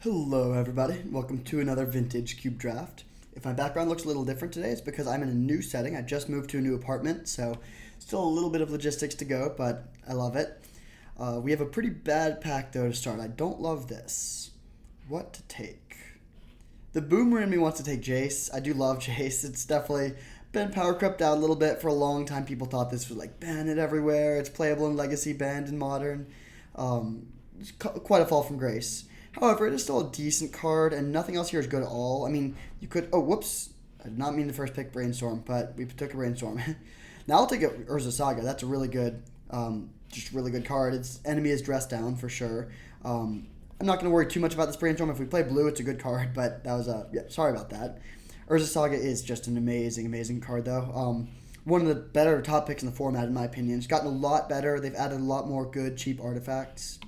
Hello everybody, welcome to another vintage cube draft. If my background looks a little different today, it's because I'm in a new setting. I just moved to a new apartment, so still a little bit of logistics to go, but I love it. We have a pretty bad pack though to start. I don't love this. What to take? The boomer in me wants to take Jace. I do love Jace. It's definitely been power crept out a little bit for a long time. People thought this was like banned everywhere. It's playable in Legacy, banned in Modern. It's quite a fall from grace. However, it is still a decent card, and nothing else here is good at all. I mean, you could... Oh, whoops. I did not mean to first pick Brainstorm, but we took a Brainstorm. Now I'll take a Urza Saga. That's a really good, just really good card. Its enemy is dressed down for sure. I'm not going to worry too much about this Brainstorm. If we play blue, it's a good card, but that was yeah, sorry about that. Urza Saga is just an amazing, amazing card, though. One of the better top picks in the format, in my opinion. It's gotten a lot better. They've added a lot more good, cheap artifacts.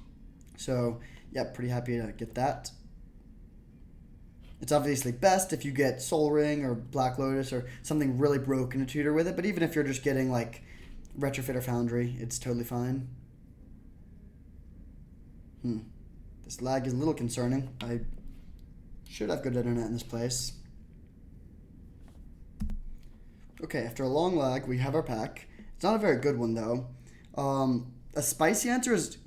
So... yeah, pretty happy to get that. It's obviously best if you get Soul Ring or Black Lotus or something really broken to tutor with it, but even if you're just getting like Retrofit or Foundry, it's totally fine. This lag is a little concerning. I should have good internet in this place. Okay, after a long lag, we have our pack. It's not a very good one, though. A spicy answer is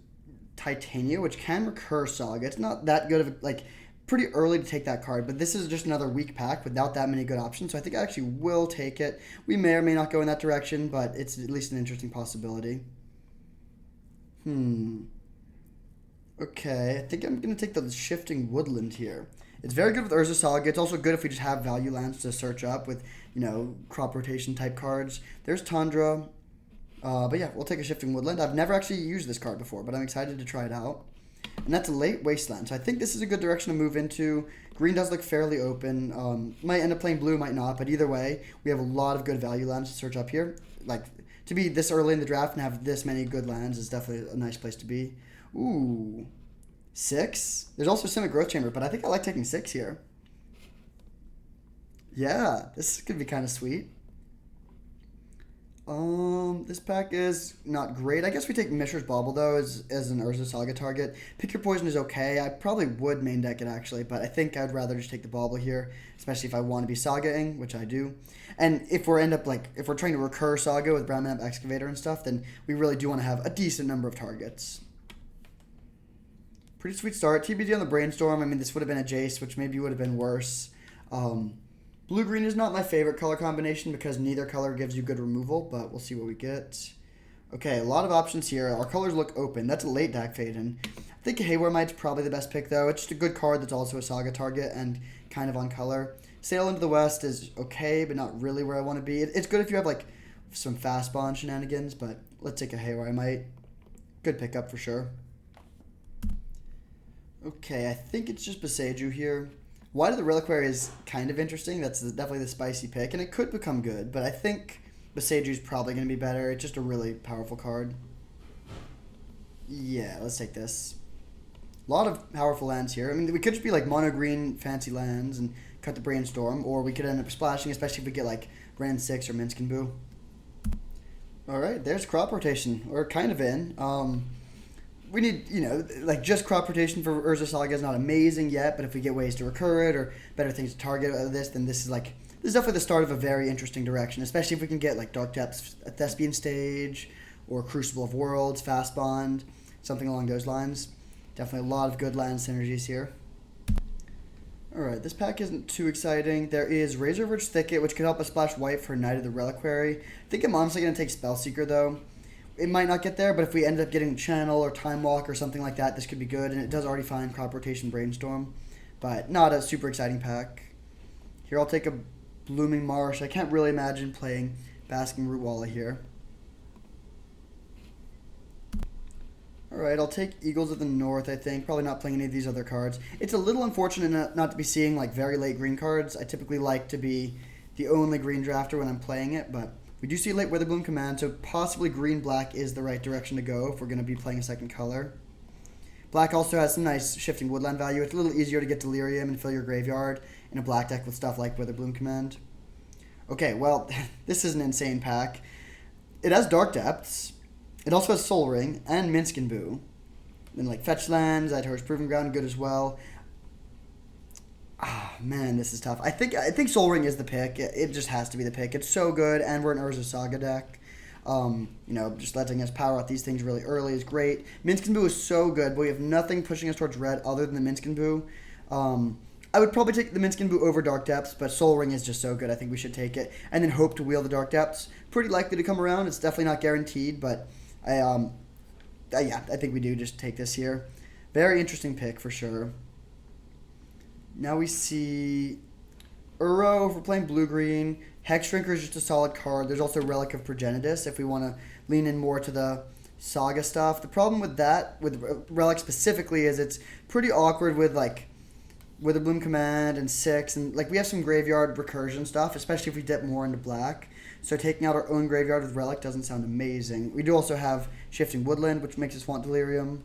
Titania, which can recur Saga. It's not that good of like pretty early to take that card, but this is just another weak pack without that many good options, so I think I actually will take it. We may or may not go in that direction, but it's at least an interesting possibility. Okay, I think I'm going to take the Shifting Woodland here. It's very good with Urza Saga. It's also good if we just have value lands to search up with, crop rotation type cards. There's Tundra. But yeah, we'll take a Shifting Woodland. I've never actually used this card before, but I'm excited to try it out. And that's a late Wasteland, so I think this is a good direction to move into. Green does look fairly open. Might end up playing blue, might not, but either way, we have a lot of good value lands to search up here. Like, to be this early in the draft and have this many good lands is definitely a nice place to be. Ooh. 6? There's also Simic Growth Chamber, but I think I like taking 6 here. Yeah, this could be kind of sweet. This pack is not great. I guess we take Mishra's Bauble, though, as an Urza Saga target. Pick Your Poison is okay. I probably would main deck it, actually, but I think I'd rather just take the Bauble here, especially if I want to be Sagaing, which I do. And if if we're trying to recur Saga with Brown Man Excavator and stuff, then we really do want to have a decent number of targets. Pretty sweet start. TBD on the Brainstorm. I mean, this would have been a Jace, which maybe would have been worse. Blue-green is not my favorite color combination because neither color gives you good removal, but we'll see what we get. Okay, a lot of options here. Our colors look open. That's a late Dak Faden. I think Haywire Might's probably the best pick, though. It's just a good card that's also a Saga target and kind of on color. Sail into the West is okay, but not really where I want to be. It's good if you have, like, some fast bond shenanigans, but let's take a Haywire Might. Good pickup for sure. Okay, I think it's just Boseiju here. Wide of the Reliquary is kind of interesting. That's definitely the spicy pick, and it could become good, but I think Boseiju's probably going to be better. It's just a really powerful card. Yeah, let's take this. A lot of powerful lands here. I mean, we could just be like mono green fancy lands and cut the Brainstorm, or we could end up splashing, especially if we get like Grand 6 or Minsc and Boo. Alright, there's crop rotation. We're kind of in. We need, just crop rotation for Urza Saga is not amazing yet, but if we get ways to recur it or better things to target out of this, then this is definitely the start of a very interesting direction, especially if we can get like Dark Depths, a Thespian stage, or Crucible of Worlds, Fast Bond, something along those lines. Definitely a lot of good land synergies here. Alright, this pack isn't too exciting. There is Razorverge Thicket, which could help us splash white for Knight of the Reliquary. I think I'm honestly going to take Spellseeker, though. It might not get there, but if we end up getting Channel or Time Walk or something like that, this could be good. And it does already find Crop Rotation Brainstorm, but not a super exciting pack. Here I'll take a Blooming Marsh. I can't really imagine playing Basking Root Walla here. Alright, I'll take Eagles of the North, I think. Probably not playing any of these other cards. It's a little unfortunate not to be seeing like very late green cards. I typically like to be the only green drafter when I'm playing it, but we do see late Witherbloom Command, so possibly green-black is the right direction to go if we're going to be playing a second color. Black also has some nice shifting woodland value. It's a little easier to get Delirium and fill your graveyard in a black deck with stuff like Witherbloom Command. Okay, well, this is an insane pack. It has Dark Depths. It also has Soul Ring and Minsc and Boo. Then like Fetch Lands, Idhurst Proving Ground, good as well. Oh, man, this is tough. I think Soul Ring is the pick. It just has to be the pick. It's so good, and we're an Urza Saga deck. Just letting us power out these things really early is great. Minsc and Boo is so good, but we have nothing pushing us towards red other than the Minsc and Boo. I would probably take the Minsc and Boo over Dark Depths, but Soul Ring is just so good. I think we should take it, and then hope to wheel the Dark Depths. Pretty likely to come around. It's definitely not guaranteed, but I think we do just take this here. Very interesting pick for sure. Now we see Uro if we're playing blue-green. Hex Shrinker is just a solid card. There's also Relic of Progenitus if we want to lean in more to the Saga stuff. The problem with that, with Relic specifically, is it's pretty awkward with Witherbloom Command and 6. And we have some graveyard recursion stuff, especially if we dip more into black. So taking out our own graveyard with Relic doesn't sound amazing. We do also have Shifting Woodland, which makes us want Delirium.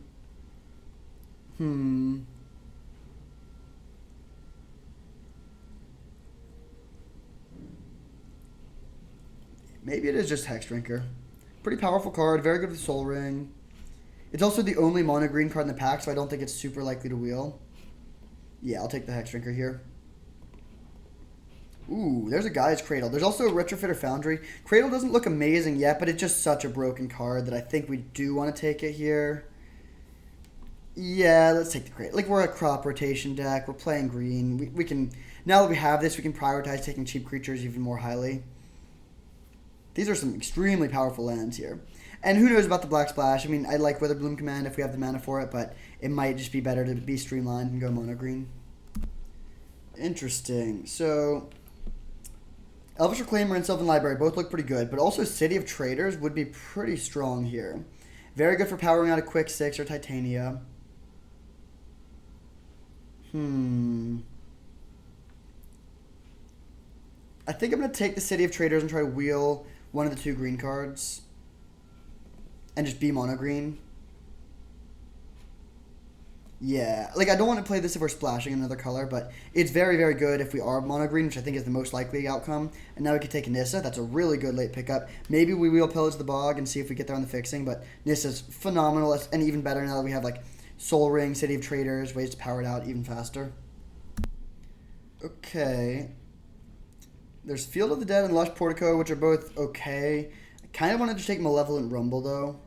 Maybe it is just Hex Drinker. Pretty powerful card, very good with Soul Ring. It's also the only mono green card in the pack, so I don't think it's super likely to wheel. Yeah, I'll take the Hex Drinker here. Ooh, there's a Guy's Cradle. There's also a Retrofitter Foundry. Cradle doesn't look amazing yet, but it's just such a broken card that I think we do want to take it here. Yeah, let's take the Cradle. We're a crop rotation deck. We're playing green. We can, now that we have this, we can prioritize taking cheap creatures even more highly. These are some extremely powerful lands here. And who knows about the Black Splash? I mean, I like Witherbloom Command if we have the mana for it, but it might just be better to be streamlined and go mono green. Interesting. So, Elvish Reclaimer and Sylvan Library both look pretty good, but also City of Traders would be pretty strong here. Very good for powering out a quick 6 or Titania. I think I'm going to take the City of Traders and try to wheel one of the 2 green cards. And just be mono green. Yeah, I don't want to play this if we're splashing another color, but it's very, very good if we are mono green, which I think is the most likely outcome. And now we can take Nissa. That's a really good late pickup. Maybe we wheel Pillage the Bog and see if we get there on the fixing, but Nissa's phenomenal, and even better now that we have Soul Ring, City of Traders, ways to power it out even faster. Okay. There's Field of the Dead and Lush Portico, which are both okay. I kind of want to just take Malevolent Rumble, though.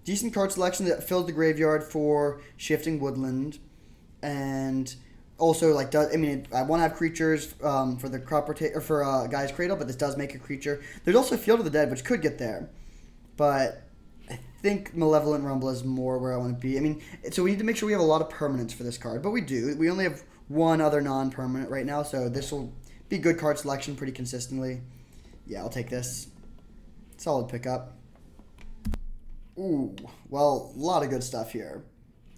Decent card selection that fills the graveyard for Shifting Woodland. And also, I want to have creatures for the crop or for Guy's Cradle, but this does make a creature. There's also Field of the Dead, which could get there. But I think Malevolent Rumble is more where I want to be. So we need to make sure we have a lot of permanents for this card. But we do. We only have one other non-permanent right now, so this will be good card selection pretty consistently. Yeah, I'll take this. Solid pickup. Ooh, well, a lot of good stuff here.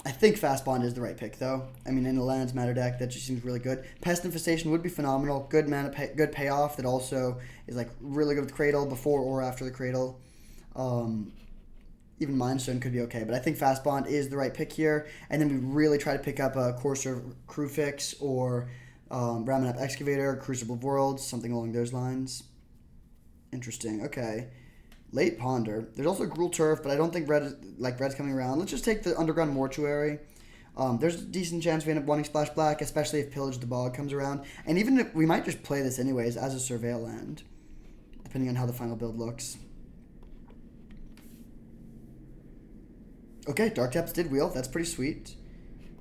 I think Fast Bond is the right pick, though. In a Lands Matter deck, that just seems really good. Pest Infestation would be phenomenal. Good mana, good payoff that also is really good with Cradle before or after the Cradle. Even Mindstone could be okay, but I think Fast Bond is the right pick here. And then we really try to pick up a Courser Crewfix or Ramanap Excavator, Crucible of Worlds, something along those lines. Interesting. Okay. Late Ponder. There's also Gruul Turf, but I don't think red's coming around. Let's just take the Underground Mortuary. There's a decent chance we end up wanting Splash Black, especially if Pillage the Bog comes around. And even if we might just play this anyways as a Surveil land, depending on how the final build looks. Okay, Dark Depths did wheel. That's pretty sweet.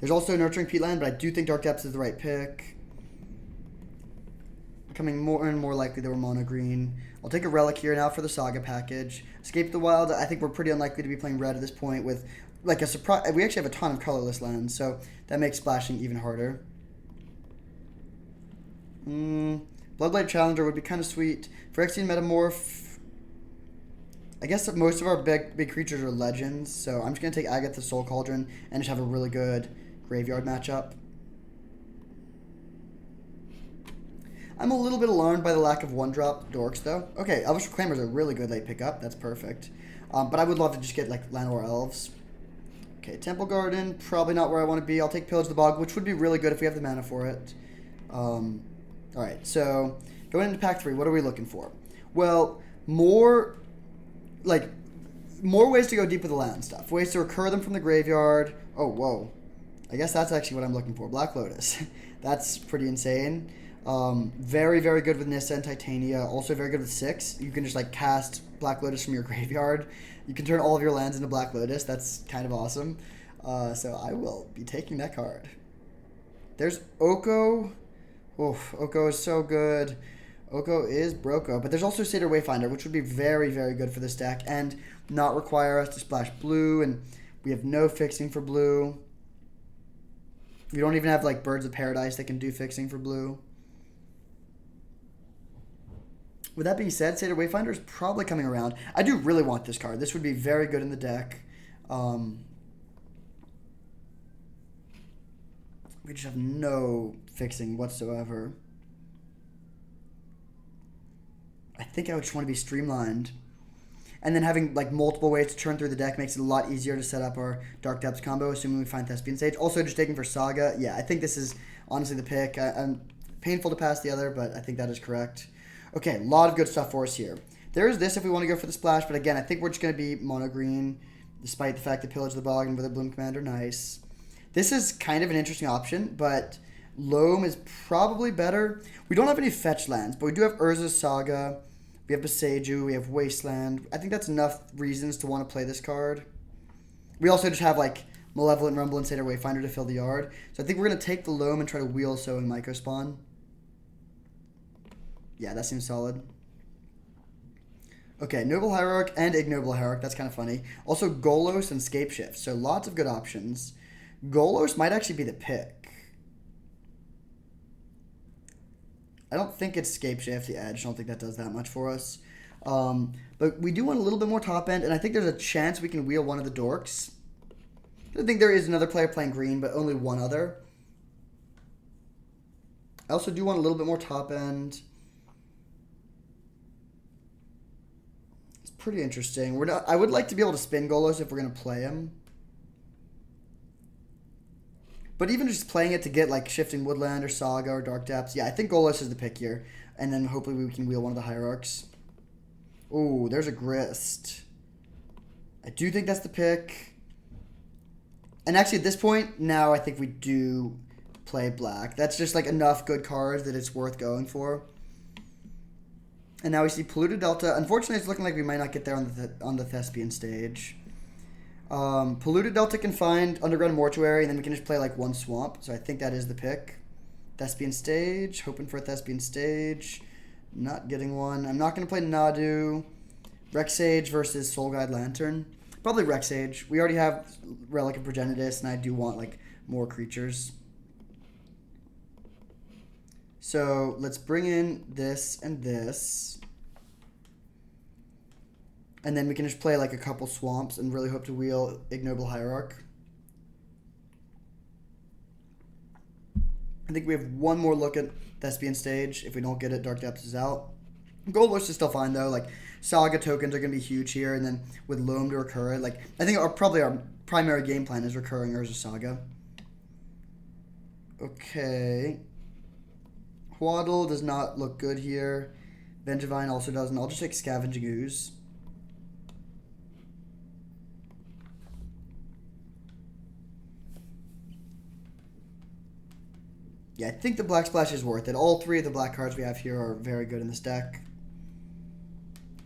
There's also Nurturing Peatland, but I do think Dark Depths is the right pick. Becoming more and more likely that we're mono green. I'll take a Relic here now for the Saga package. Escape the Wild, I think we're pretty unlikely to be playing red at this point with a surprise. We actually have a ton of colorless lands, so that makes splashing even harder. Bloodlight Challenger would be kind of sweet. Phyrexian Metamorph. I guess that most of our big creatures are legends, so I'm just going to take Agatha Soul Cauldron and just have a really good graveyard matchup. I'm a little bit alarmed by the lack of one-drop dorks, though. Okay, Elvish Reclaimer is a really good late pickup. That's perfect. But I would love to just get, Llanowar Elves. Okay, Temple Garden, probably not where I want to be. I'll take Pillage the Bog, which would be really good if we have the mana for it. Alright, so going into Pack 3, what are we looking for? Well, more ways to go deep with the land stuff. Ways to recur them from the graveyard. Oh, whoa. I guess that's actually what I'm looking for. Black Lotus. That's pretty insane. Very, very good with Nissa and Titania. Also very good with 6. You can just like cast Black Lotus from your graveyard. You can turn all of your lands into Black Lotus. That's kind of awesome. So I will be taking that card. There's Oko. Oof, Oko is so good. Oko is Broko. But there's also Satyr Wayfinder, which would be very, very good for this deck and not require us to splash blue. And we have no fixing for blue. We don't even have like Birds of Paradise that can do fixing for blue. With that being said, Satyr Wayfinder is probably coming around. I do really want this card. This would be very good in the deck. We just have no fixing whatsoever. I think I would just want to be streamlined. And then having like multiple ways to turn through the deck makes it a lot easier to set up our Dark Depths combo, assuming we find Thespian Stage. Also, just taking for Saga. Yeah, I think this is honestly the pick. I'm painful to pass the other, but I think that is correct. Okay, a lot of good stuff for us here. There is this if we want to go for the splash, but again, I think we're just going to be mono green, despite the fact that Pillage the Bog and with a Bloom Commander, nice. This is kind of an interesting option, but Loam is probably better. We don't have any fetch lands, but we do have Urza's Saga. We have Boseiju, we have Wasteland. I think that's enough reasons to want to play this card. We also just have like Malevolent Rumble and Satyr Wayfinder to fill the yard. So I think we're going to take the Loam and try to wheel Sowing Myco Spawn. Yeah, that seems solid. Okay, Noble Hierarch and Ignoble Hierarch. That's kind of funny. Also Golos and Scapeshift. So lots of good options. Golos might actually be the pick. I don't think it's Scapeshift, the Edge. I don't think that does that much for us. But we do want a little bit more top end, and I think there's a chance we can wheel one of the Dorks. I think there is another player playing green, but only one other. I also do want a little bit more top end. It's pretty interesting. I would like to be able to spin Golos if we're going to play him. But even just playing it to get like Shifting Woodland or Saga or Dark Depths, yeah, I think Golos is the pick here. And then hopefully we can wheel one of the Hierarchs. Ooh, there's a Grist. I do think that's the pick. And actually at this point, now I think we do play black. That's just like enough good cards that it's worth going for. And now we see Polluted Delta. Unfortunately, it's looking like we might not get there on the Thespian stage. Polluted Delta can find Underground Mortuary, and then we can just play like one swamp. So I think that is the pick. Thespian Stage, hoping for a Thespian Stage. Not getting one. I'm not going to play Nadu. Rexage versus Soul Guide Lantern. Probably Rexage. We already have Relic of Progenitus, and I do want like more creatures. So let's bring in this and this. And then we can just play like a couple swamps and really hope to wheel Ignoble Hierarch. I think we have one more look at Thespian Stage. If we don't get it, Dark Depths is out. Goldbush is still fine though. Like Saga tokens are going to be huge here, and then with Loam to recur it, like I think probably our primary game plan is recurring Urza Saga. Okay. Huadl does not look good here. Vengevine also doesn't. I'll just take Scavenging Ooze. Yeah, I think the Black Splash is worth it. All three of the black cards we have here are very good in this deck.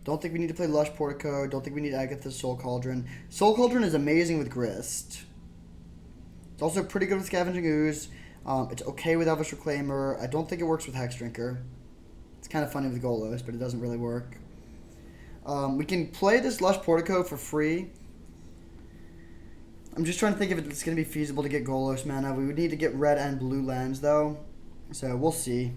Don't think we need to play Lush Portico. Don't think we need Agatha's Soul Cauldron. Soul Cauldron is amazing with Grist. It's also pretty good with Scavenging Ooze. It's okay with Elvish Reclaimer. I don't think it works with Hex Drinker. It's kind of funny with Golos, but it doesn't really work. We can play this Lush Portico for free. I'm just trying to think if it's going to be feasible to get Golos mana. We would need to get red and blue lands, though. So, we'll see.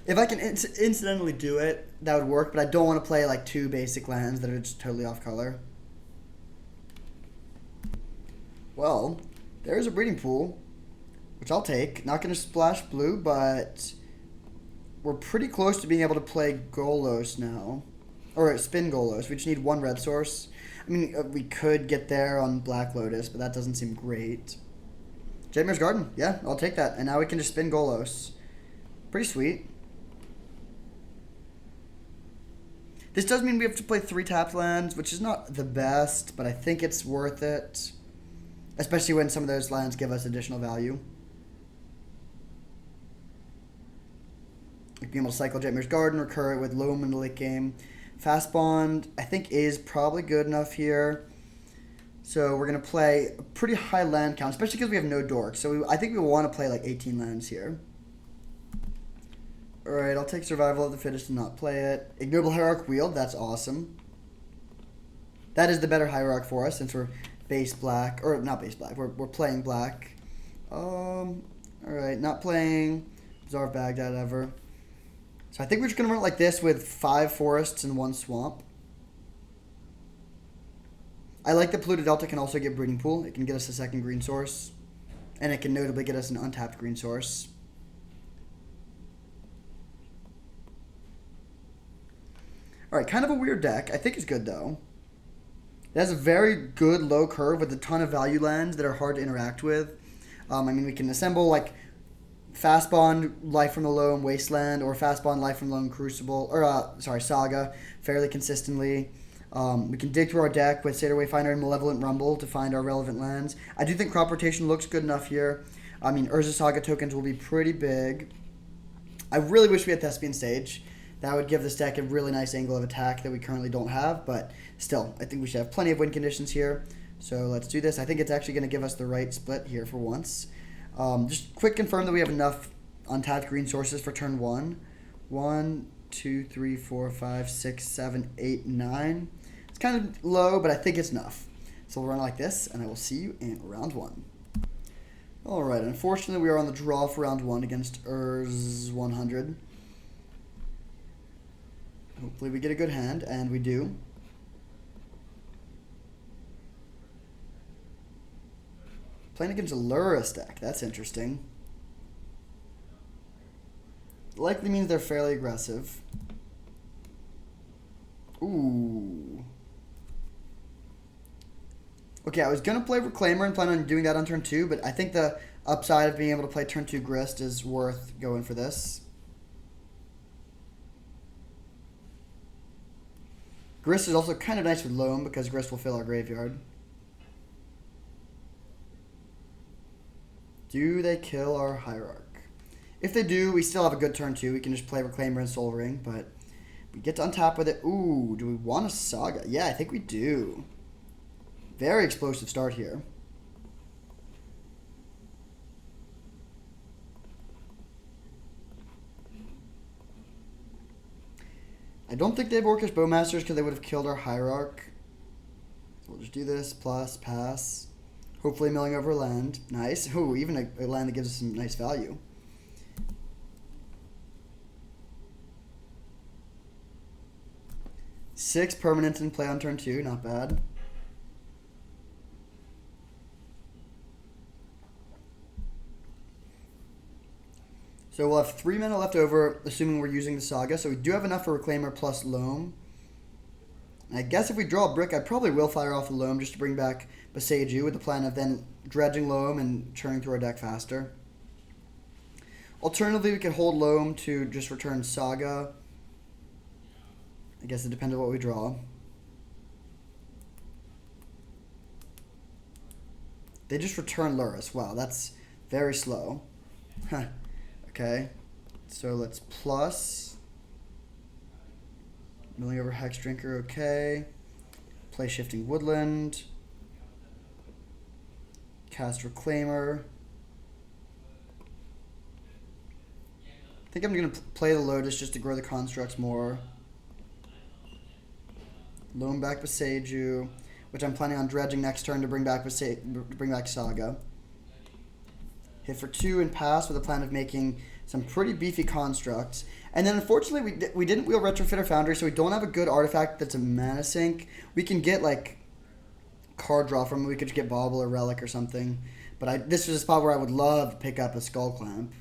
If I can incidentally do it, that would work. But I don't want to play, like, two basic lands that are just totally off color. Well, there's a Breeding Pool, which I'll take. Not going to splash blue, but we're pretty close to being able to play Golos now. Or spin Golos. We just need one red source. I mean, we could get there on Black Lotus, but that doesn't seem great. Jamir's Garden. Yeah, I'll take that. And now we can just spin Golos. Pretty sweet. This does mean we have to play 3 tapped lands, which is not the best, but I think it's worth it. especially when some of those lands give us additional value. Like being able to cycle Jetmir's Garden, recur it with Loam in the late game. Fast Bond, I think, is probably good enough here. So we're going to play a pretty high land count, especially because we have no dorks. So I think we want to play like 18 lands here. Alright, I'll take Survival of the Fittest and not play it. Ignoble Hierarch Wield, that's awesome. That is the better Hierarch for us since we're base black. Or not base black, we're playing black. Alright, not playing Bazaar of Baghdad ever. So I think we're just going to run it like this with 5 forests and 1 swamp. I like that Polluted Delta can also get Breeding Pool. It can get us a second green source. And it can notably get us an untapped green source. Alright, kind of a weird deck. I think it's good though. It has a very good low curve with a ton of value lands that are hard to interact with. I mean, we can assemble like Fast Bond, Life from the Loam, Wasteland, or Fast Bond, Life from the Loam, Crucible, or Saga, fairly consistently. We can dig through our deck with Satyr Wayfinder and Malevolent Rumble to find our relevant lands. I do think Crop Rotation looks good enough here. I mean, Urza Saga tokens will be pretty big. I really wish we had Thespian Stage. That would give this deck a really nice angle of attack that we currently don't have, but still, I think we should have plenty of win conditions here. So let's do this. I think it's actually going to give us the right split here for once. Just quick confirm that we have enough untapped green sources for turn 1. 1, 2, 3, 4, 5, 6, 7, 8, 9. It's kind of low, but I think it's enough. So we'll run like this, and I will see you in round 1. Alright, unfortunately we are on the draw for round 1 against Urz 100. Hopefully we get a good hand, and we do. Playing against a Lurrus deck. That's interesting. Likely means they're fairly aggressive. Ooh. Okay, I was going to play Reclaimer and plan on doing that on turn 2, but I think the upside of being able to play turn 2 Grist is worth going for this. Grist is also kind of nice with Loam because Grist will fill our graveyard. Do they kill our Hierarch? If they do, we still have a good turn 2. We can just play Reclaimer and Soul Ring, but we get to untap with it. Ooh, do we want a Saga? Yeah, I think we do. Very explosive start here. I don't think they have Orcish Bowmasters because they would have killed our Hierarch. So we'll just do this, plus, pass. Hopefully milling over land. Nice. Ooh, even a land that gives us some nice value. Six permanents in play on turn 2, not bad. So we'll have 3 mana left over, assuming we're using the Saga. So we do have enough for Reclaimer plus Loam. I guess if we draw a brick, I probably will fire off the Loam just to bring back Boseiju with the plan of then dredging Loam and churning through our deck faster. Alternatively, we could hold Loam to just return Saga. I guess it depends on what we draw. They just return Lurrus. Wow, that's very slow. Huh. Okay, so let's plus. Milling over Hex Drinker, okay. Play Shifting Woodland. Cast Reclaimer. I think I'm going to play the Lotus just to grow the constructs more. Loam back Boseiju, which I'm planning on dredging next turn to bring back Saga. Hit for 2 and pass with a plan of making some pretty beefy constructs. And then unfortunately we didn't wheel Retrofitter Foundry, so we don't have a good artifact that's a mana sink. We can get like card draw from it. We could just get Bauble or Relic or something. But this is a spot where I would love to pick up a Skull Clamp.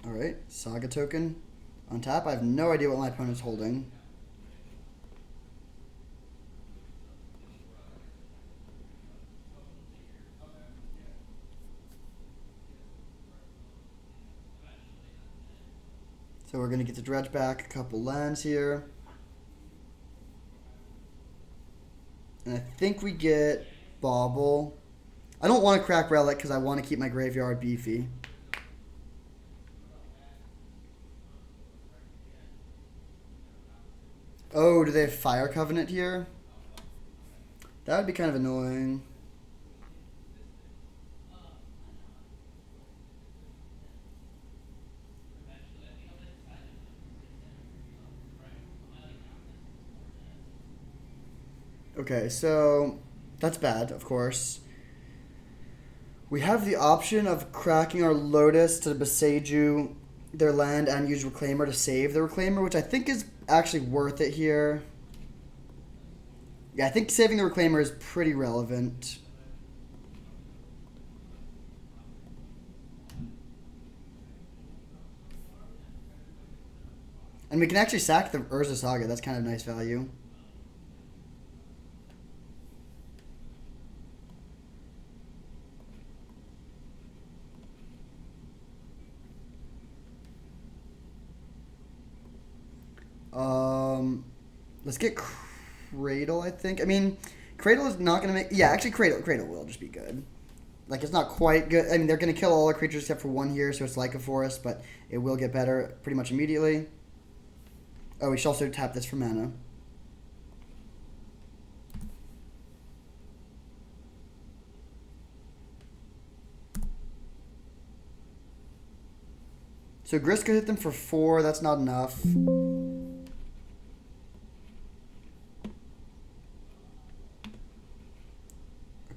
Alright, Saga token on tap. I have no idea what my opponent's holding. So So we're going to get the dredge back a couple lands here. And I think we get Bauble. I don't want to crack Relic because I want to keep my graveyard beefy. Oh, do they have Fire Covenant here? That would be kind of annoying. Okay, so that's bad, of course. We have the option of cracking our Lotus to Beseiju their land and use Reclaimer to save the Reclaimer, which I think is actually worth it here. Yeah, I think saving the Reclaimer is pretty relevant. And we can actually sack the Urza Saga. That's kind of nice value. Let's get Cradle, I think. I mean, Cradle is not going to make... Yeah, actually, Cradle will just be good. Like, it's not quite good. I mean, they're going to kill all our creatures except for one here, so it's like a forest, but it will get better pretty much immediately. Oh, we should also tap this for mana. So Grist could hit them for 4. That's not enough.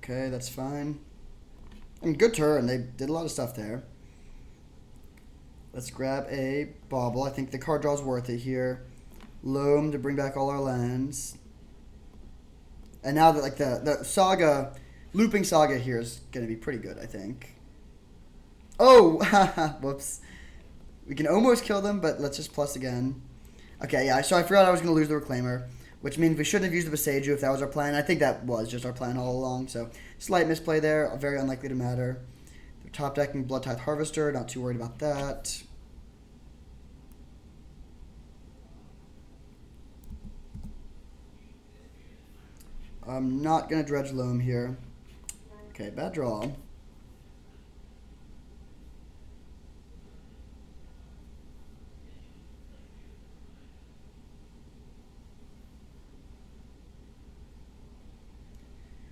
Okay, that's fine. I mean, good turn. They did a lot of stuff there. Let's grab a Bauble. I think the card draw is worth it here. Loam to bring back all our lands. And now that like the Saga, looping Saga here is going to be pretty good, I think. Oh, whoops. We can almost kill them, but let's just plus again. Okay, yeah, so I forgot I was going to lose the Reclaimer, which means we shouldn't have used the Beseiju if that was our plan. I think that was just our plan all along, so slight misplay there, very unlikely to matter. They're top decking Blood Tithe Harvester, not too worried about that. I'm not going to Dredge Loam here. Okay, bad draw.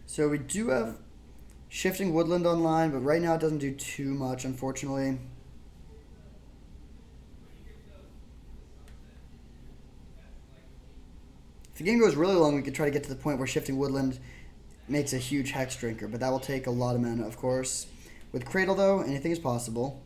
So we do have Shifting Woodland online, but right now it doesn't do too much, unfortunately. If the game goes really long, we could try to get to the point where Shifting Woodland makes a huge Hex Drinker, but that will take a lot of mana, of course. With Cradle, though, anything is possible.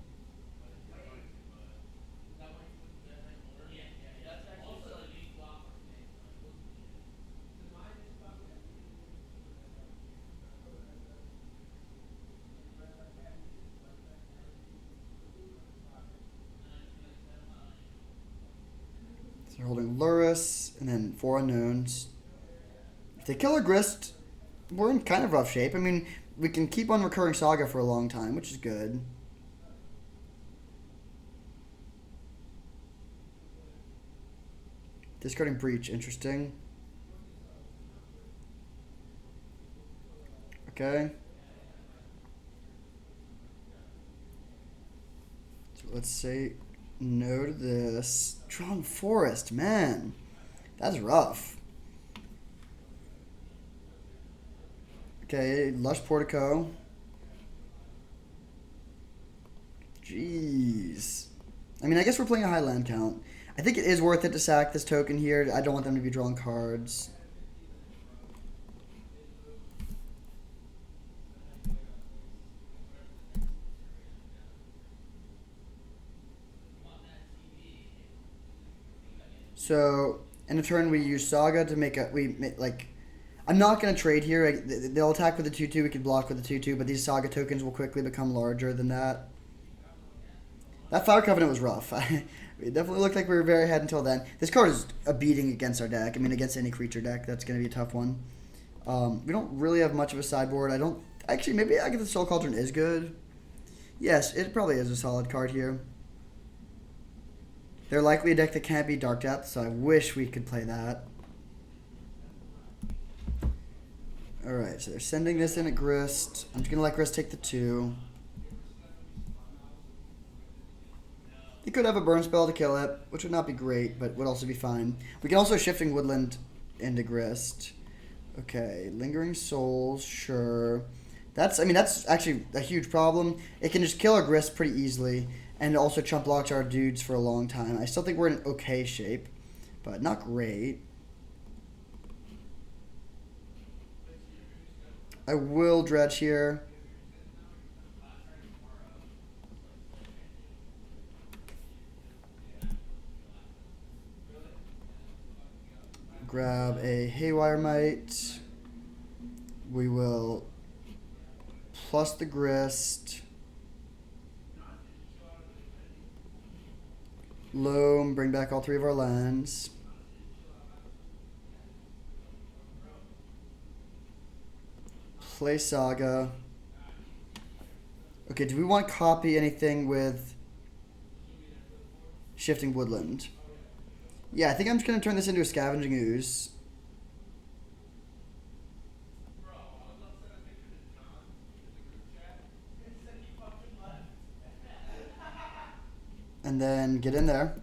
So they're holding Lurrus, and then 4 unknowns. If they kill our Grist, we're in kind of rough shape. I mean, we can keep on recurring Saga for a long time, which is good. Discarding Breach, interesting. Okay. So let's say no to this. Drawn Forest, man. That's rough. Okay, Lush Portico. Jeez. I mean, I guess we're playing a high land count. I think it is worth it to sack this token here. I don't want them to be drawing cards. So, in a turn, we use Saga to make a... I'm not going to trade here. They'll attack with the 2-2. We could block with the 2-2, but these Saga tokens will quickly become larger than that. That Fire Covenant was rough. It definitely looked like we were very ahead until then. This card is a beating against our deck. I mean, against any creature deck, that's going to be a tough one. We don't really have much of a sideboard. I don't... Actually, maybe Agatha's Soul Cauldron is good. Yes, it probably is a solid card here. They're likely a deck that can't be Dark Death, so I wish we could play that. Alright, so they're sending this in at Grist. I'm just going to let Grist take the 2. He could have a burn spell to kill it, which would not be great, but would also be fine. We can also Shifting Woodland into Grist. Okay, Lingering Souls, sure. That's actually a huge problem. It can just kill our Grist pretty easily, and also chump blocks our dudes for a long time. I still think we're in okay shape, but not great. I will Dredge here. Grab a Haywire Mite. We will plus the Grist. Loam, bring back all 3 of our lands. Play Saga. Okay, do we want to copy anything with Shifting Woodland? Yeah, I think I'm just going to turn this into a Scavenging Ooze. And then get in there.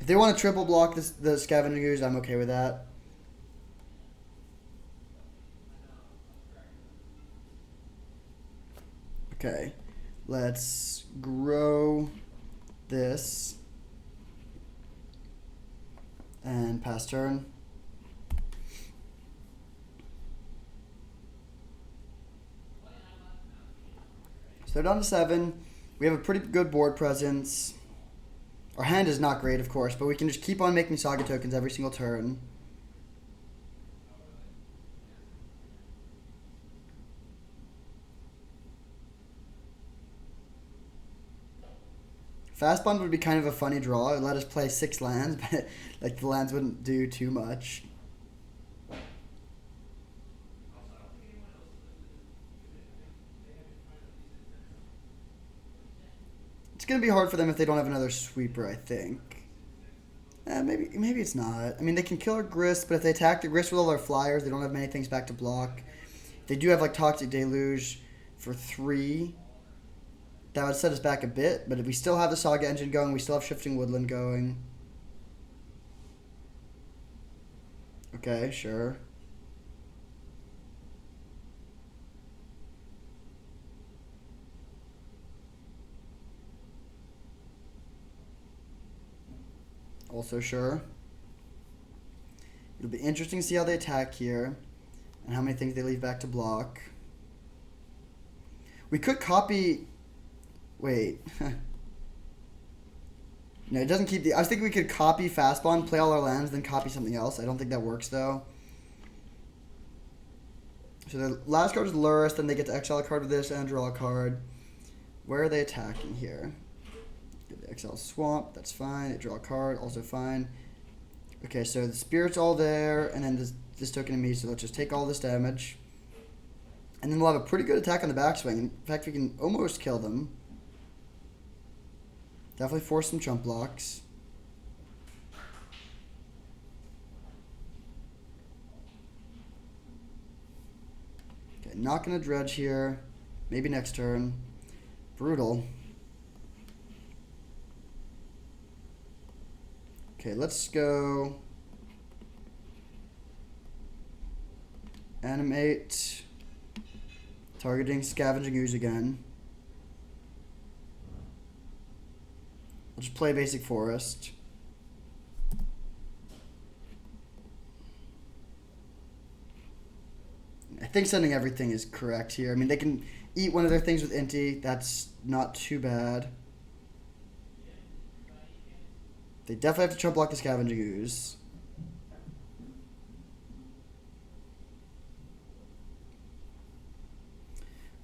If they want to triple block the Scavenging Ooze, I'm okay with that. Okay, let's grow this and pass turn. So they're down to 7. We have a pretty good board presence. Our hand is not great, of course, but we can just keep on making Saga tokens every single turn. Fast Bond would be kind of a funny draw. It would let us play 6 lands, but like the lands wouldn't do too much. It's going to be hard for them if they don't have another sweeper, I think. Maybe it's not. I mean, they can kill our Grist, but if they attack the Grist with all their flyers, they don't have many things back to block. They do have like Toxic Deluge for 3. That would set us back a bit, but if we still have the Saga engine going, we still have Shifting Woodland going. Okay, sure. Also sure. It'll be interesting to see how they attack here and how many things they leave back to block. We could copy... Wait. No, it doesn't keep the... I was thinking we could copy Fastbond, play all our lands, then copy something else. I don't think that works, though. So the last card is Lurrus, then they get to exile a card with this and draw a card. Where are they attacking here? Get the exile Swamp, that's fine. They draw a card, also fine. Okay, so the Spirit's all there, and then this token to me, so let's just take all this damage. And then we'll have a pretty good attack on the backswing. In fact, we can almost kill them. Definitely force some chump blocks. Okay, not going to dredge here. Maybe next turn. Brutal. Okay, let's go. Animate. Targeting Scavenging Ooze again. I'll just play Basic Forest. I think sending everything is correct here. I mean, they can eat one of their things with Inti. That's not too bad. They definitely have to chump block the Scavenging Ooze.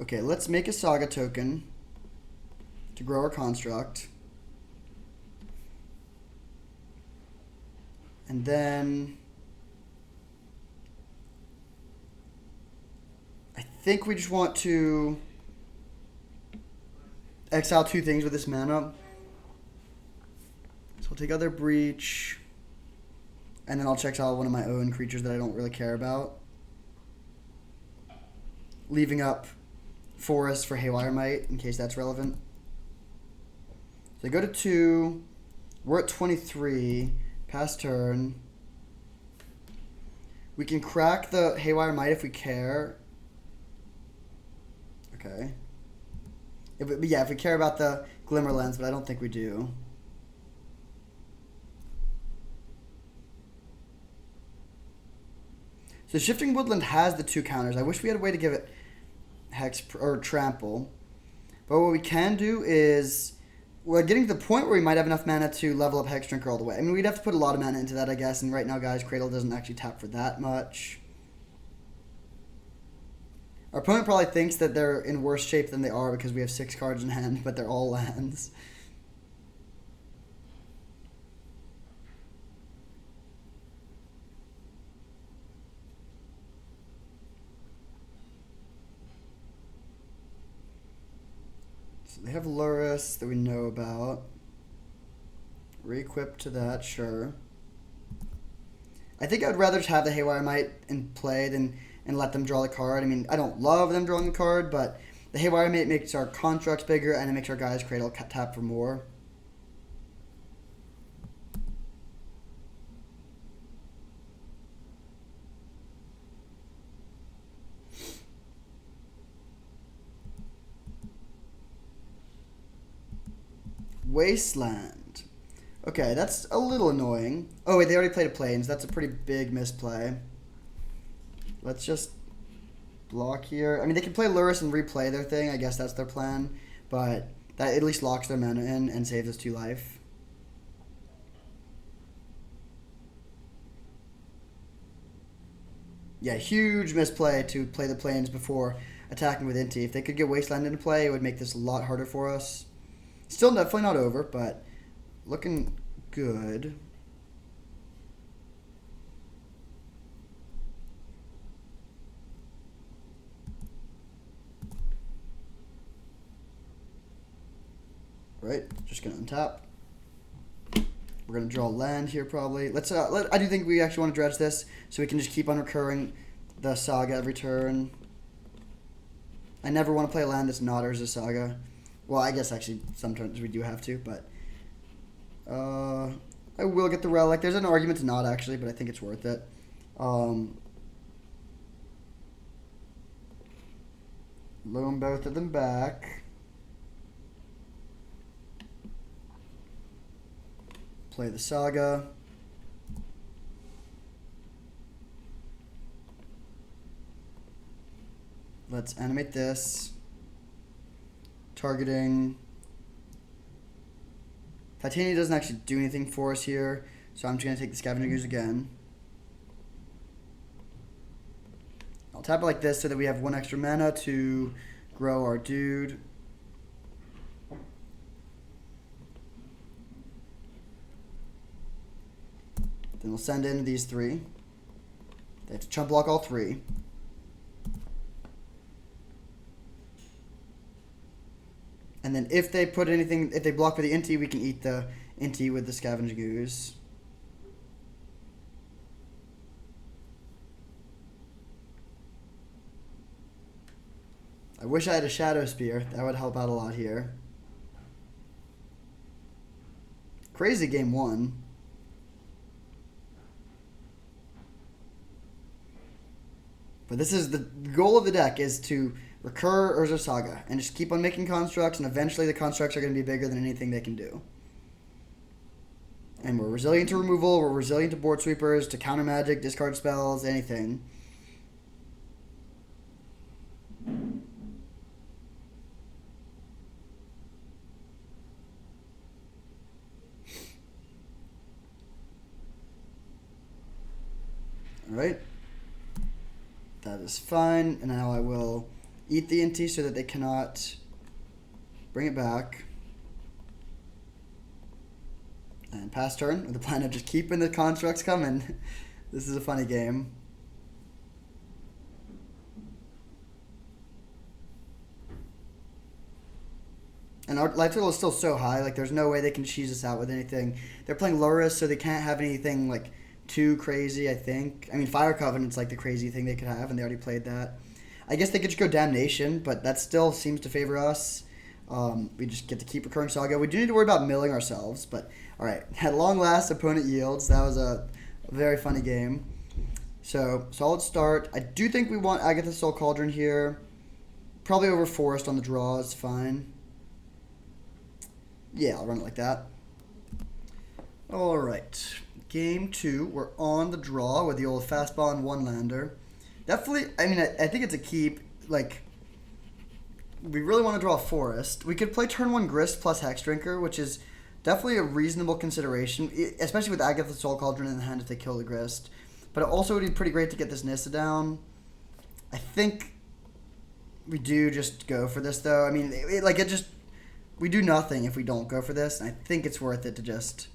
Okay, let's make a Saga token to grow our construct. And then I think we just want to exile 2 things with this mana. take other breach. And then I'll check out one of my own creatures that I don't really care about. Leaving up Forest for Haywire Might, in case that's relevant. So they go to 2. We're at 23. Pass turn. We can crack the Haywire Might if we care. Okay. If we care about the Glimmer Lens, but I don't think we do. So Shifting Woodland has the 2 counters. I wish we had a way to give it Hex or Trample. But what we can do is we're getting to the point where we might have enough mana to level up Hex Drinker all the way. I mean, we'd have to put a lot of mana into that, I guess. And right now, guys, Cradle doesn't actually tap for that much. Our opponent probably thinks that they're in worse shape than they are because we have 6 cards in hand, but they're all lands. So they have Lurrus that we know about. Re-equip to that, sure. I think I'd rather just have the Haywire Might in play than and let them draw the card. I mean, I don't love them drawing the card, but the Haywire Might makes our constructs bigger and it makes our guys Cradle tap for more. Wasteland. Okay, that's a little annoying. Oh, wait, they already played a Plains. That's a pretty big misplay. Let's just block here. I mean, they can play Lurrus and replay their thing. I guess that's their plan. But that at least locks their mana in and saves us 2 life. Yeah, huge misplay to play the Plains before attacking with Inti. If they could get Wasteland into play, it would make this a lot harder for us. Still definitely not over, but looking good. Right, just gonna untap. We're gonna draw land here probably. I do think we actually want to dredge this so we can just keep on recurring the Saga every turn. I never want to play a land that's not Urza Saga. Well, I guess actually some turns we do have to, but I will get the Relic. There's an argument to not actually, but I think it's worth it. Loan both of them back. Play the Saga. Let's animate this. Targeting. Titania doesn't actually do anything for us here, so I'm just going to take the Scavenging Ooze again. I'll tap it like this so that we have 1 extra mana to grow our dude. Then we'll send in these 3. They have to chump block all 3. And then if they put anything, if they block with the Inti, we can eat the Inti with the Scavenging Ooze. I wish I had a Shadow Spear. That would help out a lot here. Crazy game 1. But this is the goal of the deck, is to recur Urza Saga and just keep on making constructs, and eventually the constructs are going to be bigger than anything they can do. And we're resilient to removal, we're resilient to board sweepers, to counter magic, discard spells, anything. Alright. That is fine, and now I will eat the Inti so that they cannot bring it back. And pass turn, with the plan of just keeping the constructs coming. This is a funny game. And our life total is still so high, like there's no way they can cheese us out with anything. They're playing Luris, so they can't have anything like too crazy, I think. I mean, Fire Covenant's like the crazy thing they could have, and they already played that. I guess they could just go Damnation, but that still seems to favor us. We just get to keep Recurring Saga. We do need to worry about milling ourselves, but alright. At long last, opponent yields. That was a very funny game. So, solid start. I do think we want Agatha's Soul Cauldron here. Probably over Forest on the draw is fine. Yeah, I'll run it like that. Alright. Game 2. We're on the draw with the old fastball and one-lander. Definitely, I mean, I think it's a keep. Like, we really want to draw a Forest. We could play turn 1 Grist plus Hex Drinker, which is definitely a reasonable consideration, especially with Agatha's Soul Cauldron in the hand if they kill the Grist. But it also would be pretty great to get this Nissa down. I think we do just go for this, though. I mean, we do nothing if we don't go for this, and I think it's worth it to just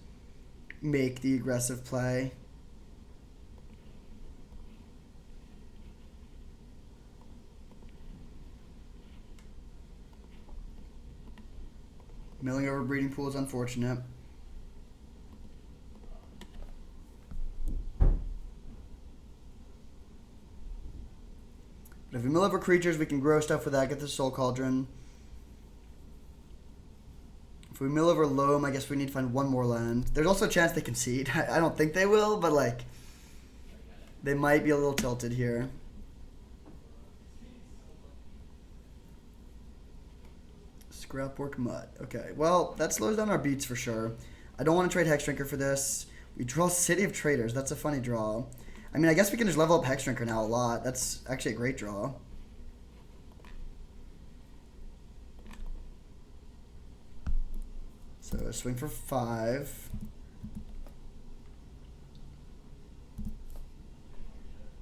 make the aggressive play. Milling over Breeding Pool is unfortunate. But if we mill over creatures, we can grow stuff with Agatha's Soul Cauldron. If we mill over Loam, I guess we need to find one more land. There's also a chance they concede. I don't think they will, but like, they might be a little tilted here. Scrapwork Mud. Okay, well, that slows down our beats for sure. I don't want to trade Hex Drinker for this. We draw City of Traders. That's a funny draw. I mean, I guess we can just level up Hex Drinker now a lot. That's actually a great draw. So swing for 5.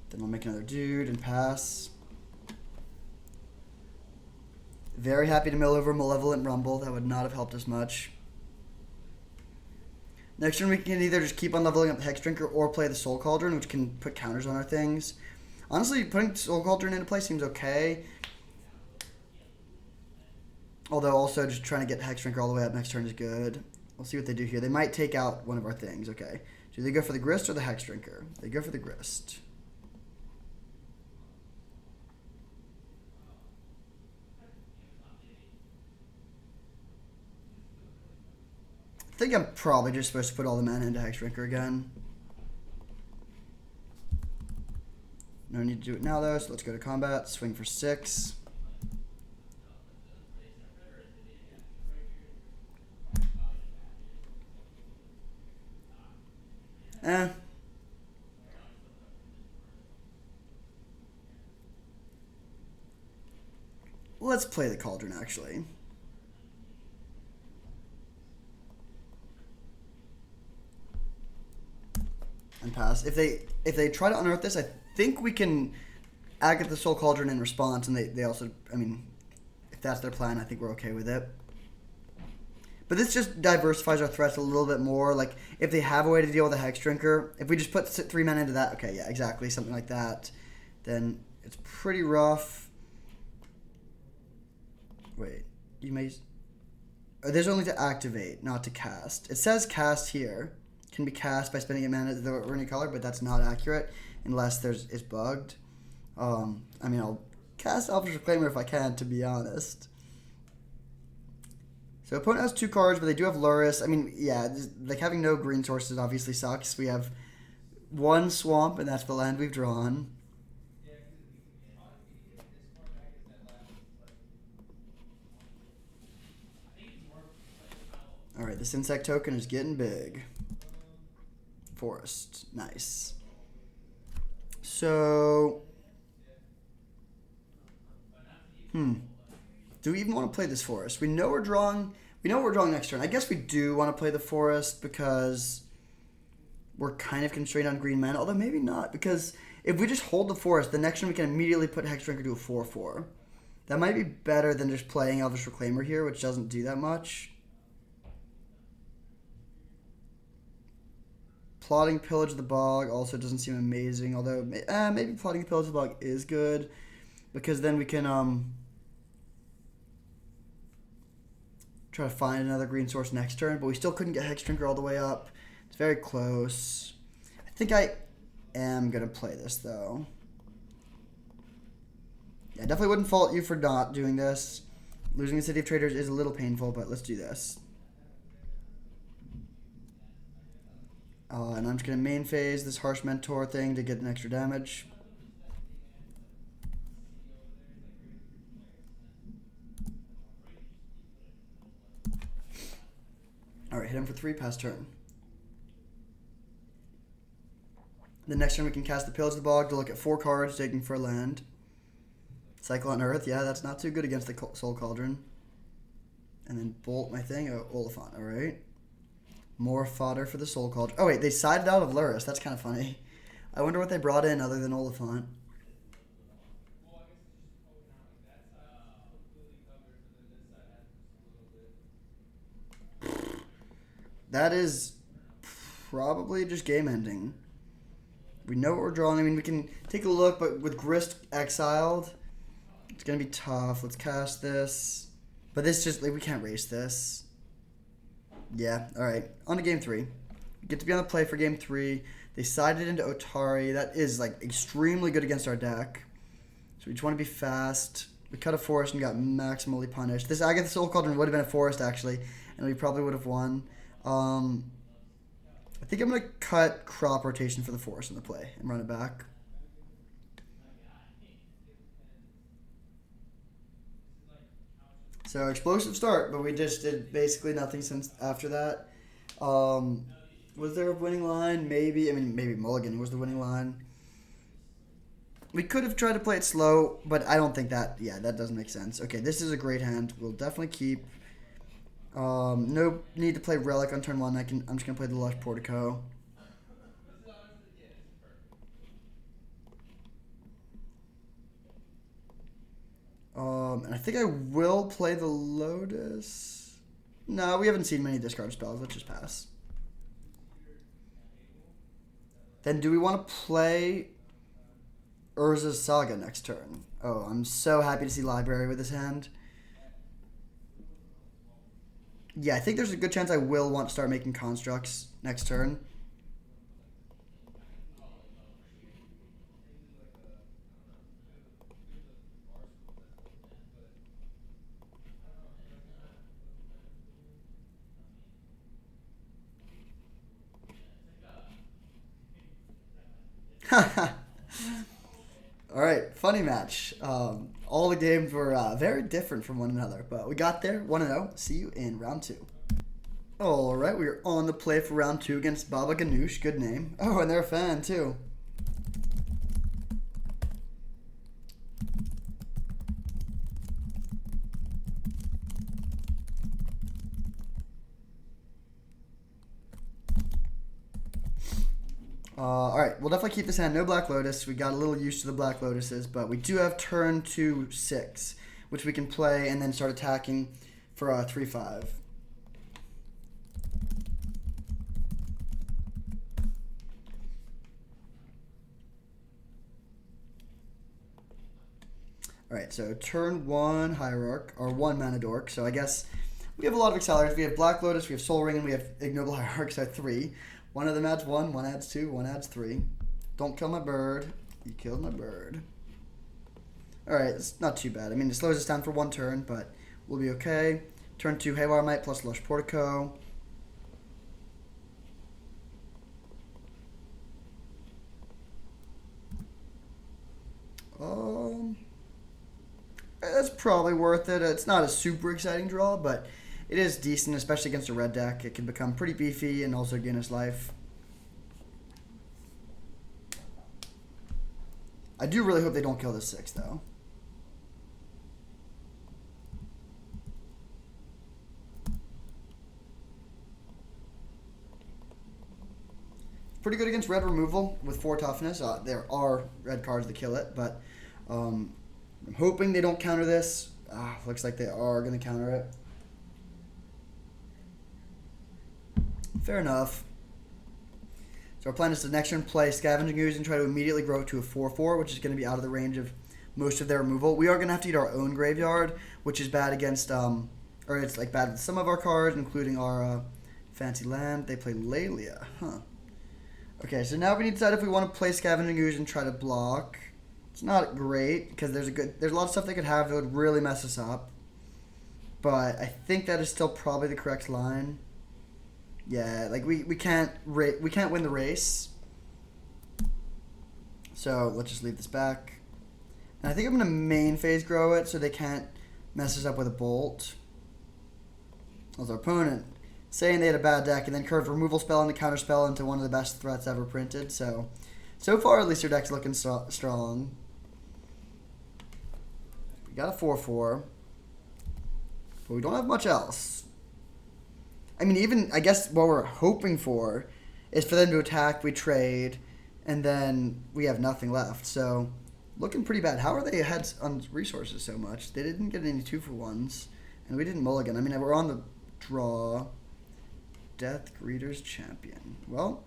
Then we'll make another dude and pass. Very happy to mill over Malevolent Rumble. That would not have helped us much. Next turn we can either just keep on leveling up Hex Drinker or play the Soul Cauldron, which can put counters on our things. Honestly, putting Soul Cauldron into play seems okay. Although also just trying to get Hex Drinker all the way up next turn is good. We'll see what they do here. They might take out one of our things. Okay. Do they go for the Grist or the Hex Drinker? They go for the Grist. I think I'm probably just supposed to put all the mana into Hex Drinker again. No need to do it now though, so let's go to combat. Swing for 6. Let's play the Cauldron actually. And pass. If they try to unearth this, I think we can Agatha Soul Cauldron in response, and they also, I mean, if that's their plan, I think we're okay with it. But this just diversifies our threats a little bit more. Like, if they have a way to deal with a Hex Drinker, if we just put 3 mana into that, okay, yeah, exactly, something like that, then it's pretty rough. Wait, you may... Oh, there's only to activate, not to cast. It says cast here. Can be cast by spending a mana or any color, but that's not accurate unless it's bugged. I mean, I'll cast Elvish Reclaimer if I can, to be honest. So opponent has 2 cards, but they do have Luris. I mean, yeah, like having no green sources obviously sucks. We have 1 swamp, and that's the land we've drawn. All right, this insect token is getting big. Forest, nice. So, do we even want to play this Forest? We know we're drawing next turn. I guess we do want to play the Forest because we're kind of constrained on green mana, although maybe not, because if we just hold the Forest, the next turn we can immediately put Hex Drinker to a 4/4. That might be better than just playing Elvish Reclaimer here, which doesn't do that much. Plotting Pillage of the Bog also doesn't seem amazing, although maybe Plotting Pillage of the Bog is good, because then we can Try to find another green source next turn, but we still couldn't get Hex Drinker all the way up. It's very close. I think I am going to play this, though. Yeah, I definitely wouldn't fault you for not doing this. Losing the City of Traders is a little painful, but let's do this. And I'm just going to main phase this Harsh Mentor thing to get an extra damage. Alright, hit him for 3, pass turn. The next turn we can cast the Pillage of the Bog to look at 4 cards, taking for a land. Cycle on Earth, yeah, that's not too good against the Soul Cauldron. And then bolt my thing, Oliphant, alright. More fodder for the Soul Cauldron. Oh wait, they sided out of Luris, that's kind of funny. I wonder what they brought in other than Oliphant. That is probably just game ending. We know what we're drawing. I mean, we can take a look, but with Grist exiled, it's going to be tough. Let's cast this. But this just, like, we can't race this. Yeah, alright. On to game 3. Get to be on the play for game 3. They sided into Otari. That is, like, extremely good against our deck. So we just want to be fast. We cut a forest and got maximally punished. This Agatha Soul Cauldron would have been a forest, actually, and we probably would have won. I think I'm going to cut crop rotation for the forest in the play and run it back. So explosive start, but we just did basically nothing since after that. Was there a winning line? Maybe. I mean, maybe Mulligan was the winning line. We could have tried to play it slow, but I don't think that, yeah, that doesn't make sense. Okay, this is a great hand. We'll definitely keep. No need to play Relic on turn 1. I'm just going to play the Lush Portico. And I think I will play the Lotus. No, we haven't seen many discard spells. Let's just pass. Then do we want to play Urza's Saga next turn? Oh, I'm so happy to see Library with this hand. Yeah, I think there's a good chance I will want to start making constructs next turn. Alright, funny match. All the games were very different from one another, but we got there 1-0. See you in round 2. Alright, we are on the play for round 2 against Baba Ganoush. Good name. Oh, and they're a fan, too. Alright, we'll definitely keep this hand. No Black Lotus. We got a little used to the Black Lotuses, but we do have turn 2/6, which we can play and then start attacking for 3/5. Alright, so turn 1 Hierarch, or 1 Mana Dork. So I guess we have a lot of accelerators. We have Black Lotus, we have Soul Ring, and we have Ignoble Hierarch, so 3. One of them adds 1, one adds 2, one adds 3. Don't kill my bird. You killed my bird. Alright, it's not too bad. I mean, it slows us down for 1 turn, but we'll be okay. Turn 2 Haywire Might plus Lush Portico. That's probably worth it. It's not a super exciting draw, but it is decent, especially against a red deck. It can become pretty beefy and also gain us life. I do really hope they don't kill this 6, though. Pretty good against red removal with 4 toughness. There are red cards that kill it, but I'm hoping they don't counter this. Looks like they are going to counter it. Fair enough. So our plan is to next turn play Scavenging Ooze and try to immediately grow it to a 4/4, which is going to be out of the range of most of their removal. We are going to have to eat our own graveyard, which is bad against, or or it's like bad with some of our cards, including our fancy land. They play Lelia, huh? Okay, so now we need to decide if we want to play Scavenging Ooze and try to block. It's not great because there's a lot of stuff they could have that would really mess us up. But I think that is still probably the correct line. Yeah, like we can't win the race. So let's just leave this back. And I think I'm gonna main phase grow it so they can't mess us up with a bolt. As our opponent saying they had a bad deck and then curved removal spell and a counter spell into one of the best threats ever printed. So far at least their deck's looking strong. We got a 4/4. But we don't have much else. I mean, even, I guess what we're hoping for is for them to attack, we trade, and then we have nothing left. So, looking pretty bad. How are they ahead on resources so much? They didn't get any 2-for-1s, and we didn't mulligan. I mean, we're on the draw. Death Greeter's Champion. Well,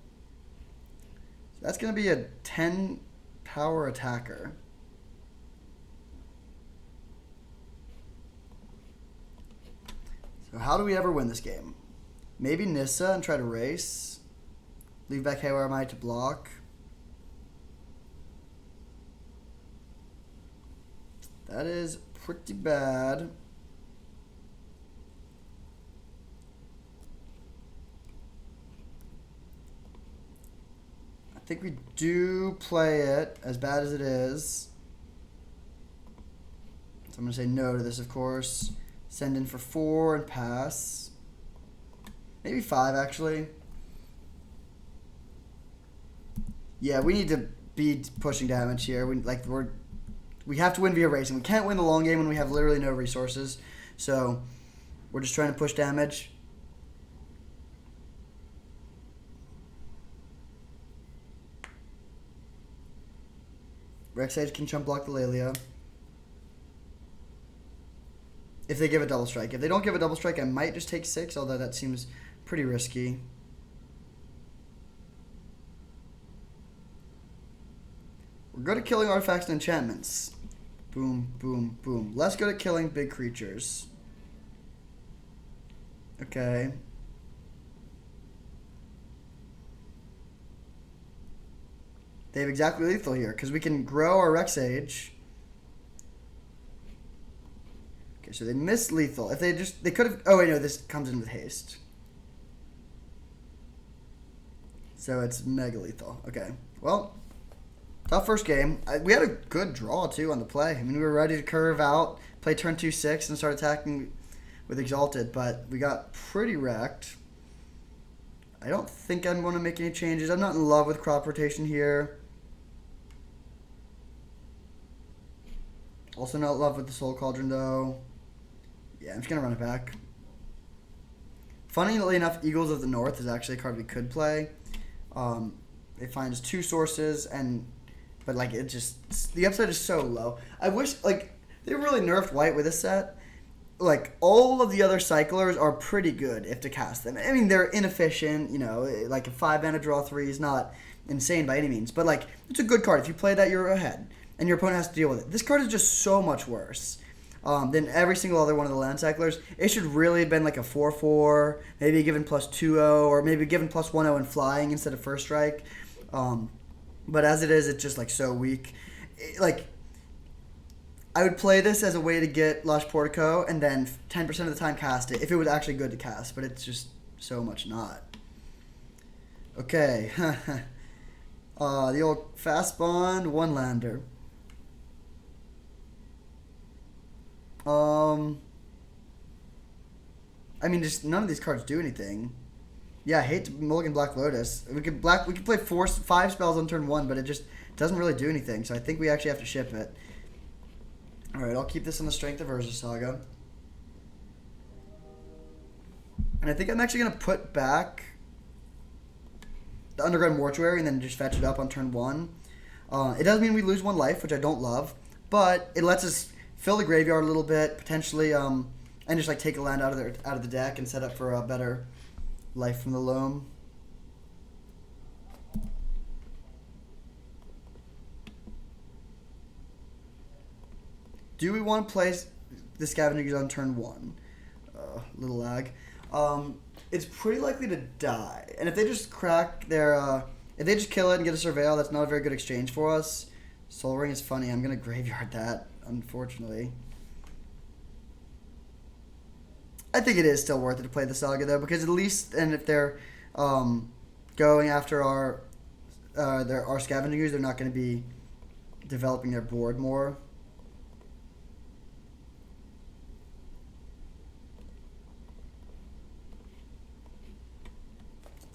that's going to be a 10 power attacker. So how do we ever win this game? Maybe Nissa and try to race. Leave back Haywire Might to block. That is pretty bad. I think we do play it, as bad as it is. So I'm going to say no to this, of course. Send in for 4 and pass. Maybe 5, actually. Yeah, we need to be pushing damage here. We have to win via racing. We can't win the long game when we have literally no resources. So we're just trying to push damage. Rek'Sage can chump block the Lelia. If they give a double strike. If they don't give a double strike, I might just take 6, although that seems pretty risky. We're good at killing artifacts and enchantments. Boom, boom, boom. Less good at killing big creatures. Okay. They have exactly lethal here, because we can grow our Rek'Sage. Okay, so they missed lethal. If they could have, oh wait, no, this comes in with haste. So it's mega lethal. Okay, well, tough first game. We had a good draw, too, on the play. I mean, we were ready to curve out, play turn 2/6, and start attacking with Exalted, but we got pretty wrecked. I don't think I'm going to make any changes. I'm not in love with crop rotation here. Also not in love with the Soul Cauldron, though. Yeah, I'm just going to run it back. Funnily enough, Eagles of the North is actually a card we could play. It finds 2 sources, but like it just, the upside is so low. I wish, like, they really nerfed white with this set. Like, all of the other cyclers are pretty good if to cast them. I mean, they're inefficient, you know, like a 5-mana draw 3 is not insane by any means. But, like, it's a good card. If you play that, you're ahead. And your opponent has to deal with it. This card is just so much worse than every single other one of the land cyclers. It should really have been like a 4/4, maybe given +2/0, or maybe given +1/0 and flying instead of first strike. But as it is, it's just like so weak. I would play this as a way to get Lush Portico and then 10% of the time cast it if it was actually good to cast, but it's just so much not. Okay. The old Fast Bond one-lander. I mean, just none of these cards do anything. Yeah, I hate to mulligan Black Lotus. We could play 5 spells on turn 1, but it just doesn't really do anything. So I think we actually have to ship it. All right, I'll keep this on the strength of Urza Saga. And I think I'm actually gonna put back the Underground Mortuary and then just fetch it up on turn 1. It does mean we lose 1 life, which I don't love, but it lets us fill the graveyard a little bit, potentially, and just like take a land out of the deck and set up for a better life from the loam. Do we want to play the Scavengers on turn 1? little lag. It's pretty likely to die. And if they just crack their, if they just kill it and get a surveil, that's not a very good exchange for us. Soul Ring is funny. I'm going to graveyard that, unfortunately. I think it is still worth it to play the Saga, though, because at least, and if they're going after our scavenging ooze, they're not going to be developing their board more.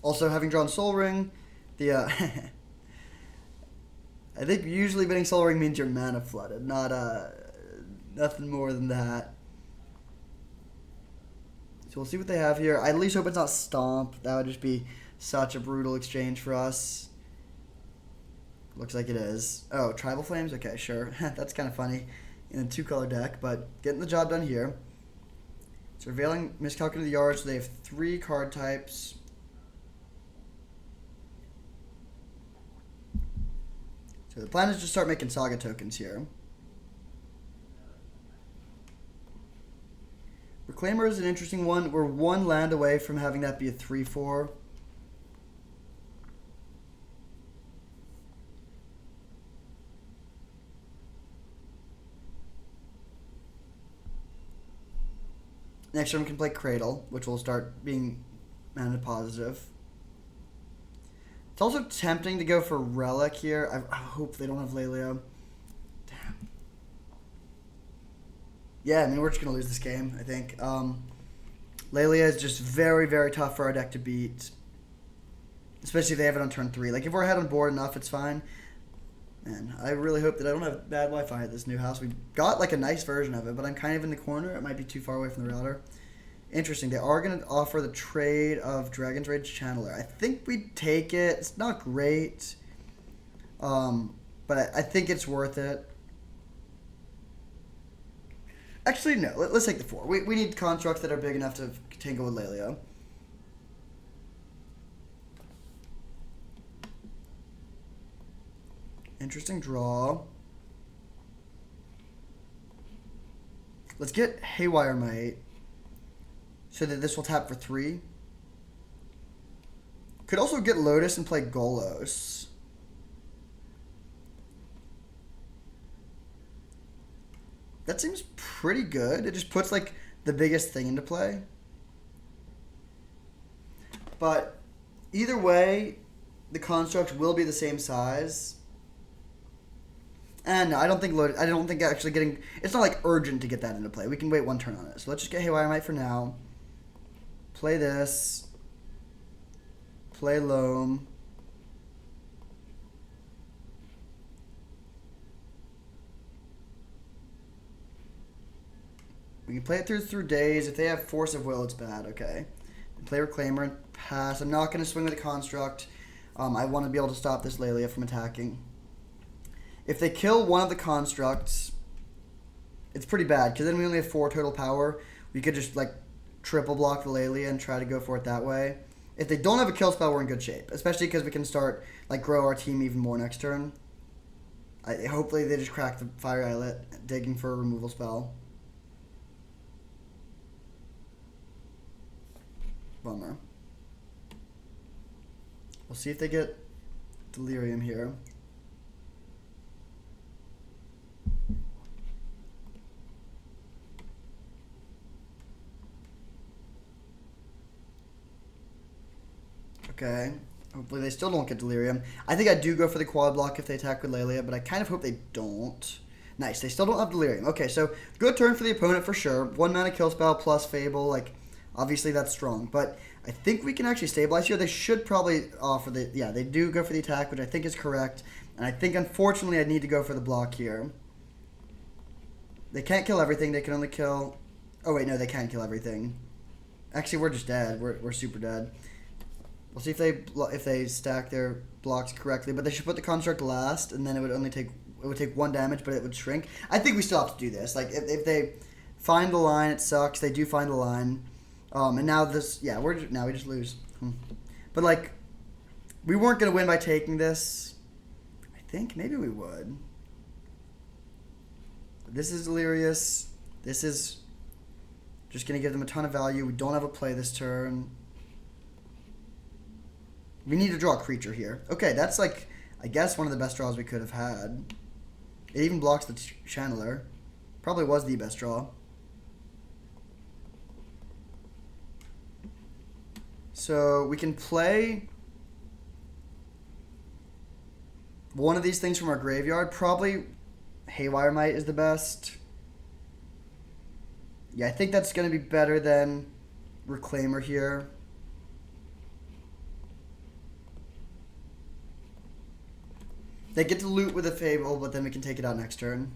Also, having drawn Soul Ring, the I think usually winning Soul Ring means you're mana flooded, not nothing more than that. So we'll see what they have here. I at least hope it's not Stomp. That would just be such a brutal exchange for us. Looks like it is. Oh, Tribal Flames? Okay, sure. That's kind of funny in a 2-color deck, but getting the job done here. Surveilling, miscalculating the yard, so they have 3 card types. So the plan is to start making Saga tokens here. Reclaimer is an interesting one. We're 1 land away from having that be a 3/4. Next turn we can play Cradle, which will start being mana positive. It's also tempting to go for Relic here. I hope they don't have Lelio. Damn. Yeah, I mean, we're just going to lose this game, I think. Lelia is just very, very tough for our deck to beat. Especially if they have it on turn 3. Like, if we're ahead on board enough, it's fine. Man, I really hope that I don't have bad Wi-Fi at this new house. We've got, like, a nice version of it, but I'm kind of in the corner. It might be too far away from the router. Interesting. They are going to offer the trade of Dragon's Rage Channeler. I think we'd take it. It's not great. But I think it's worth it. Actually, no. Let's take the 4. We need constructs that are big enough to tangle with Lelio. Interesting draw. Let's get Haywire Might, so that this will tap for 3. Could also get Lotus and play Golos. That seems pretty good. It just puts, like, the biggest thing into play. But either way, the constructs will be the same size. And I don't think actually getting... It's not, like, urgent to get that into play. We can wait 1 turn on it. So let's just get Haywire Might for now. Play this. Play Loam. We can play it through days. If they have Force of Will, it's bad. Okay. Play Reclaimer and pass. I'm not going to swing with a Construct. I want to be able to stop this Lelia from attacking. If they kill one of the Constructs, it's pretty bad, because then we only have 4 total power. We could just, like, triple block the Lelia and try to go for it that way. If they don't have a kill spell, we're in good shape, especially because we can start, like, grow our team even more next turn. Hopefully they just crack the Fire Islet, digging for a removal spell. Bummer. We'll see if they get Delirium here. Okay. Hopefully they still don't get Delirium. I think I do go for the quad block if they attack with Lelia, but I kind of hope they don't. Nice. They still don't have Delirium. Okay, so good turn for the opponent for sure. 1 mana kill spell plus Fable. Like, obviously that's strong. But I think we can actually stabilize here. They should probably offer the... Yeah, they do go for the attack, which I think is correct. And I think, unfortunately, I need to go for the block here. They can't kill everything. They can only kill... Oh, wait, no, they can kill everything. Actually, we're just dead. We're super dead. We'll see if they stack their blocks correctly, but they should put the construct last, and then it would take 1 damage, but it would shrink. I think we still have to do this. Like, if they find the line, it sucks. They do find the line, and now this, yeah, now we just lose. But like, we weren't gonna win by taking this. I think maybe we would. This is Delirious. This is Just going to give them a ton of value. We don't have a play this turn. We need to draw a creature here. Okay, that's like, I guess, one of the best draws we could have had. It even blocks the Channeler. Probably was the best draw. So we can play one of these things from our graveyard. Probably Haywire Might is the best. Yeah, I think that's going to be better than Reclaimer here. They get to loot with a Fable, but then we can take it out next turn.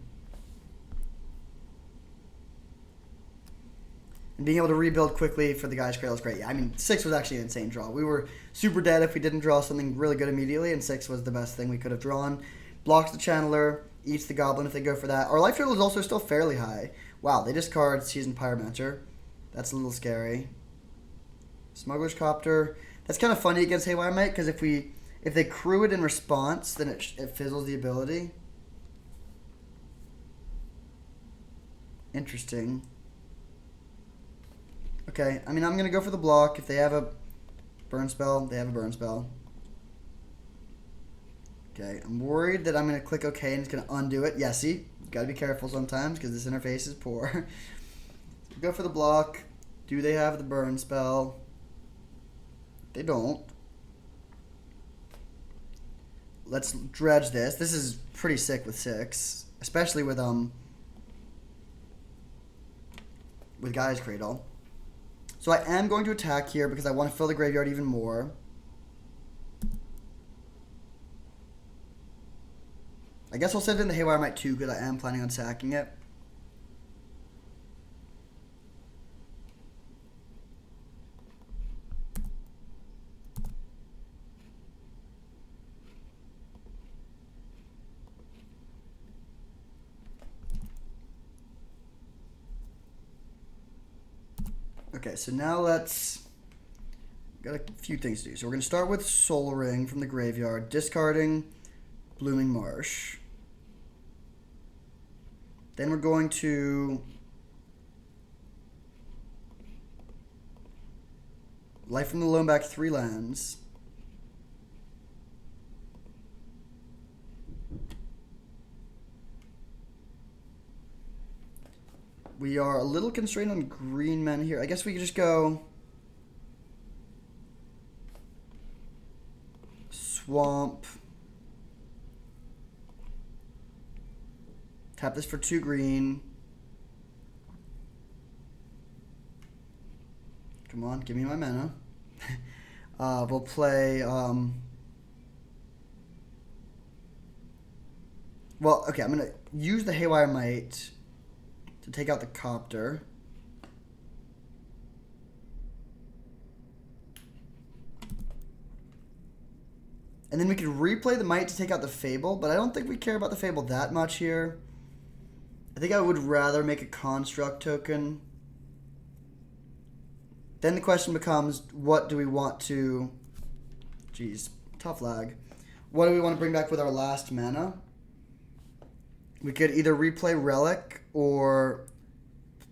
And being able to rebuild quickly for the Guy's Cradle is great. Yeah, I mean, 6 was actually an insane draw. We were super dead if we didn't draw something really good immediately, and 6 was the best thing we could have drawn. Blocks the Channeler, eats the Goblin if they go for that. Our life total is also still fairly high. Wow, they discard Seasoned Pyromancer. That's a little scary. Smuggler's Copter. That's kind of funny against Haywire Might, because if they crew it in response, then it fizzles the ability. Interesting. Okay, I mean, I'm going to go for the block. If they have a burn spell, they have a burn spell. Okay, I'm worried that I'm going to click OK and it's going to undo it. Yeah, see? You got to be careful sometimes because this interface is poor. Go for the block. Do they have the burn spell? They don't. Let's dredge this. This is pretty sick with 6, especially with Guy's Cradle. So I am going to attack here because I want to fill the graveyard even more. I guess I'll send in the Haywire Might too because I am planning on sacking it. Okay, so now got a few things to do. So we're going to start with Soul Ring from the graveyard, discarding Blooming Marsh. Then we're going to Life from the Loam back 3 lands. We are a little constrained on green men here. I guess we could just go Swamp. Tap this for 2 green. Come on, give me my mana. We'll play... Well, okay, I'm going to use the Haywire Might to take out the Copter. And then we could replay the Might to take out the Fable, but I don't think we care about the Fable that much here. I think I would rather make a Construct token. Then the question becomes, what do we want to... Jeez, tough lag. What do we want to bring back with our last mana? We could either replay Relic or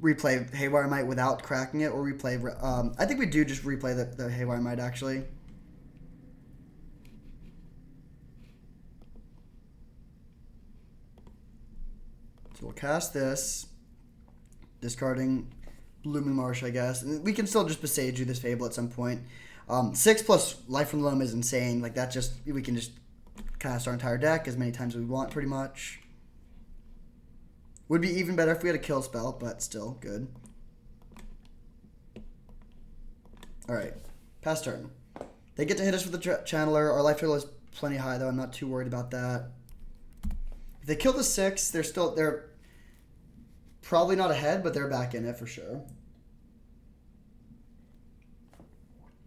replay Haywire Might without cracking it, or replay... I think we do just replay the Haywire Might, actually. So we'll cast this, discarding Blooming Marsh, I guess. And we can still just Besage you this Fable at some point. 6 plus Life from the Loam is insane. Like, that just... We can just cast our entire deck as many times as we want, pretty much. Would be even better if we had a kill spell, but still good. Alright, pass turn. They get to hit us with the Channeler. Our life total is plenty high, though. I'm not too worried about that. If they kill the 6, they're probably not ahead, but they're back in it for sure.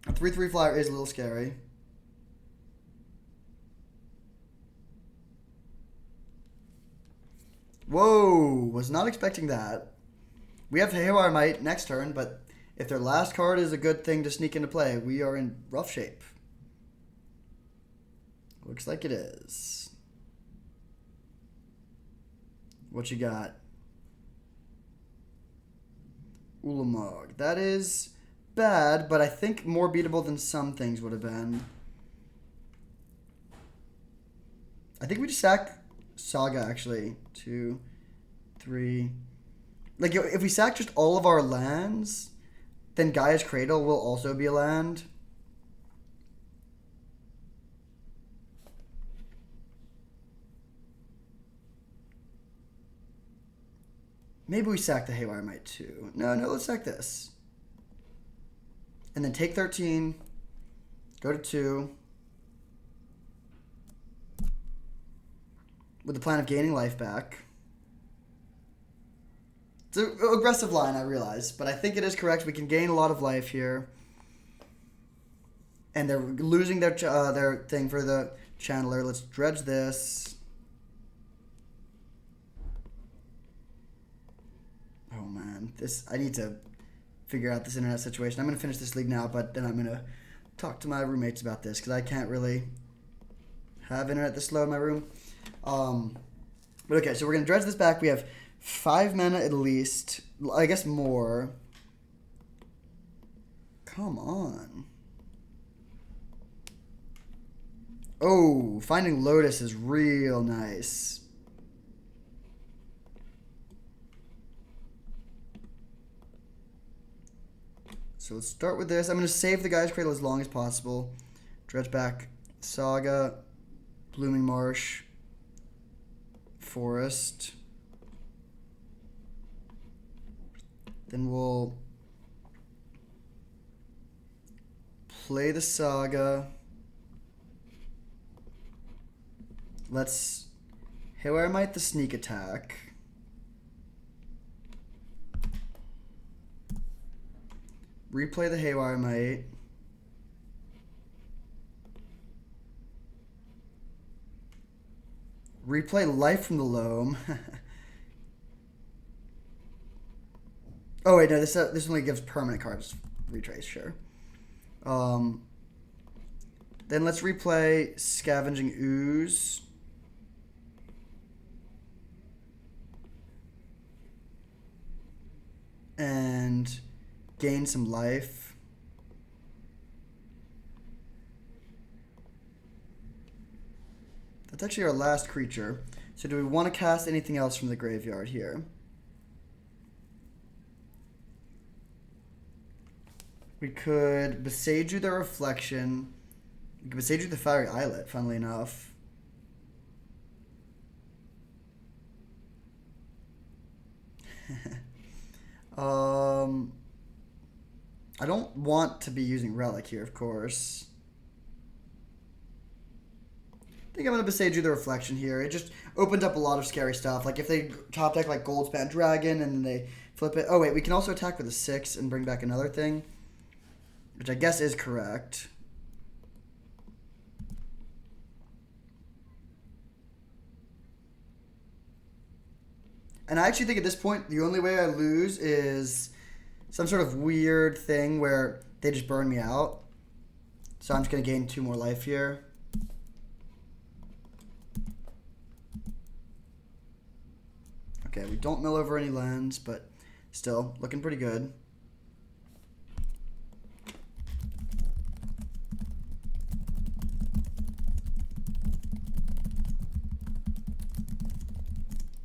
A 3/3 flyer is a little scary. Whoa, was not expecting that. We have Haywire Might next turn, but if their last card is a good thing to sneak into play, we are in rough shape. Looks like it is. What you got? Ulamog. That is bad, but I think more beatable than some things would have been. I think we just sack Saga, actually. 2, 3. Like, if we sack just all of our lands, then Gaia's Cradle will also be a land. Maybe we sack the Haywire Might too. No, let's sack this. And then take 13. Go to 2. With the plan of gaining life back. It's an aggressive line, I realize. But I think it is correct. We can gain a lot of life here. And they're losing their thing for the Channeler. Let's dredge this. Oh man, I need to figure out this internet situation. I'm going to finish this league now, but then I'm going to talk to my roommates about this because I can't really have internet this slow in my room. But okay, so we're going to dredge this back. We have 5 mana at least. I guess more. Come on. Oh, finding Lotus is real nice. So let's start with this. I'm going to save the Gaia's Cradle as long as possible. Dredge back Saga, Blooming Marsh, Forest. Then we'll play the Saga. Let's Haywire Might the sneak attack. Replay the Haywire Might. Replay Life from the Loam. Oh wait, no, this only gives permanent cards retrace, sure. Then let's replay Scavenging Ooze. And gain some life. That's actually our last creature. So do we want to cast anything else from the graveyard here? We could Beseiju the Reflection. We could Beseiju the Fiery Islet, funnily enough. I don't want to be using Relic here, of course. I think I'm going to Beseiju the Reflection here. It just opens up a lot of scary stuff. Like if they top deck like Goldspan Dragon and then they flip it. Oh wait, we can also attack with a 6 and bring back another thing. Which I guess is correct. And I actually think at this point, the only way I lose is some sort of weird thing where they just burn me out. So I'm just going to gain 2 more life here. Okay, we don't mill over any lands, but still looking pretty good.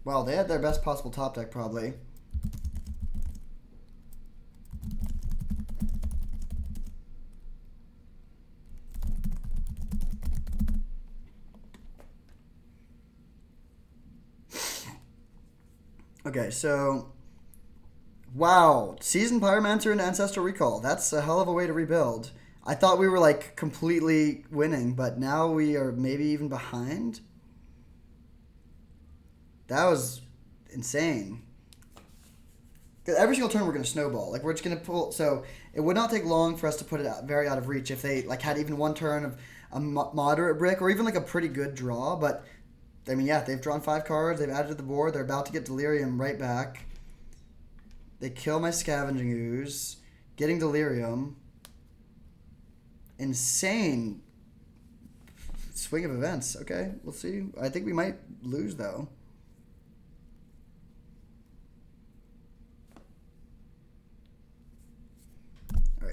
Wow, they had their best possible top deck, probably. Okay, so... Wow, Seasoned Pyromancer and Ancestral Recall. That's a hell of a way to rebuild. I thought we were, like, completely winning, but now we are maybe even behind. That was insane. Because every single turn we're going to snowball. Like, we're just going to pull... So, it would not take long for us to put it out, very out of reach if they, like, had even one turn of a moderate brick or even, like, a pretty good draw. But, I mean, yeah, they've drawn 5 cards. They've added to the board. They're about to get Delirium right back. They kill my Scavenging Ooze. Getting Delirium. Insane swing of events. Okay, we'll see. I think we might lose, though.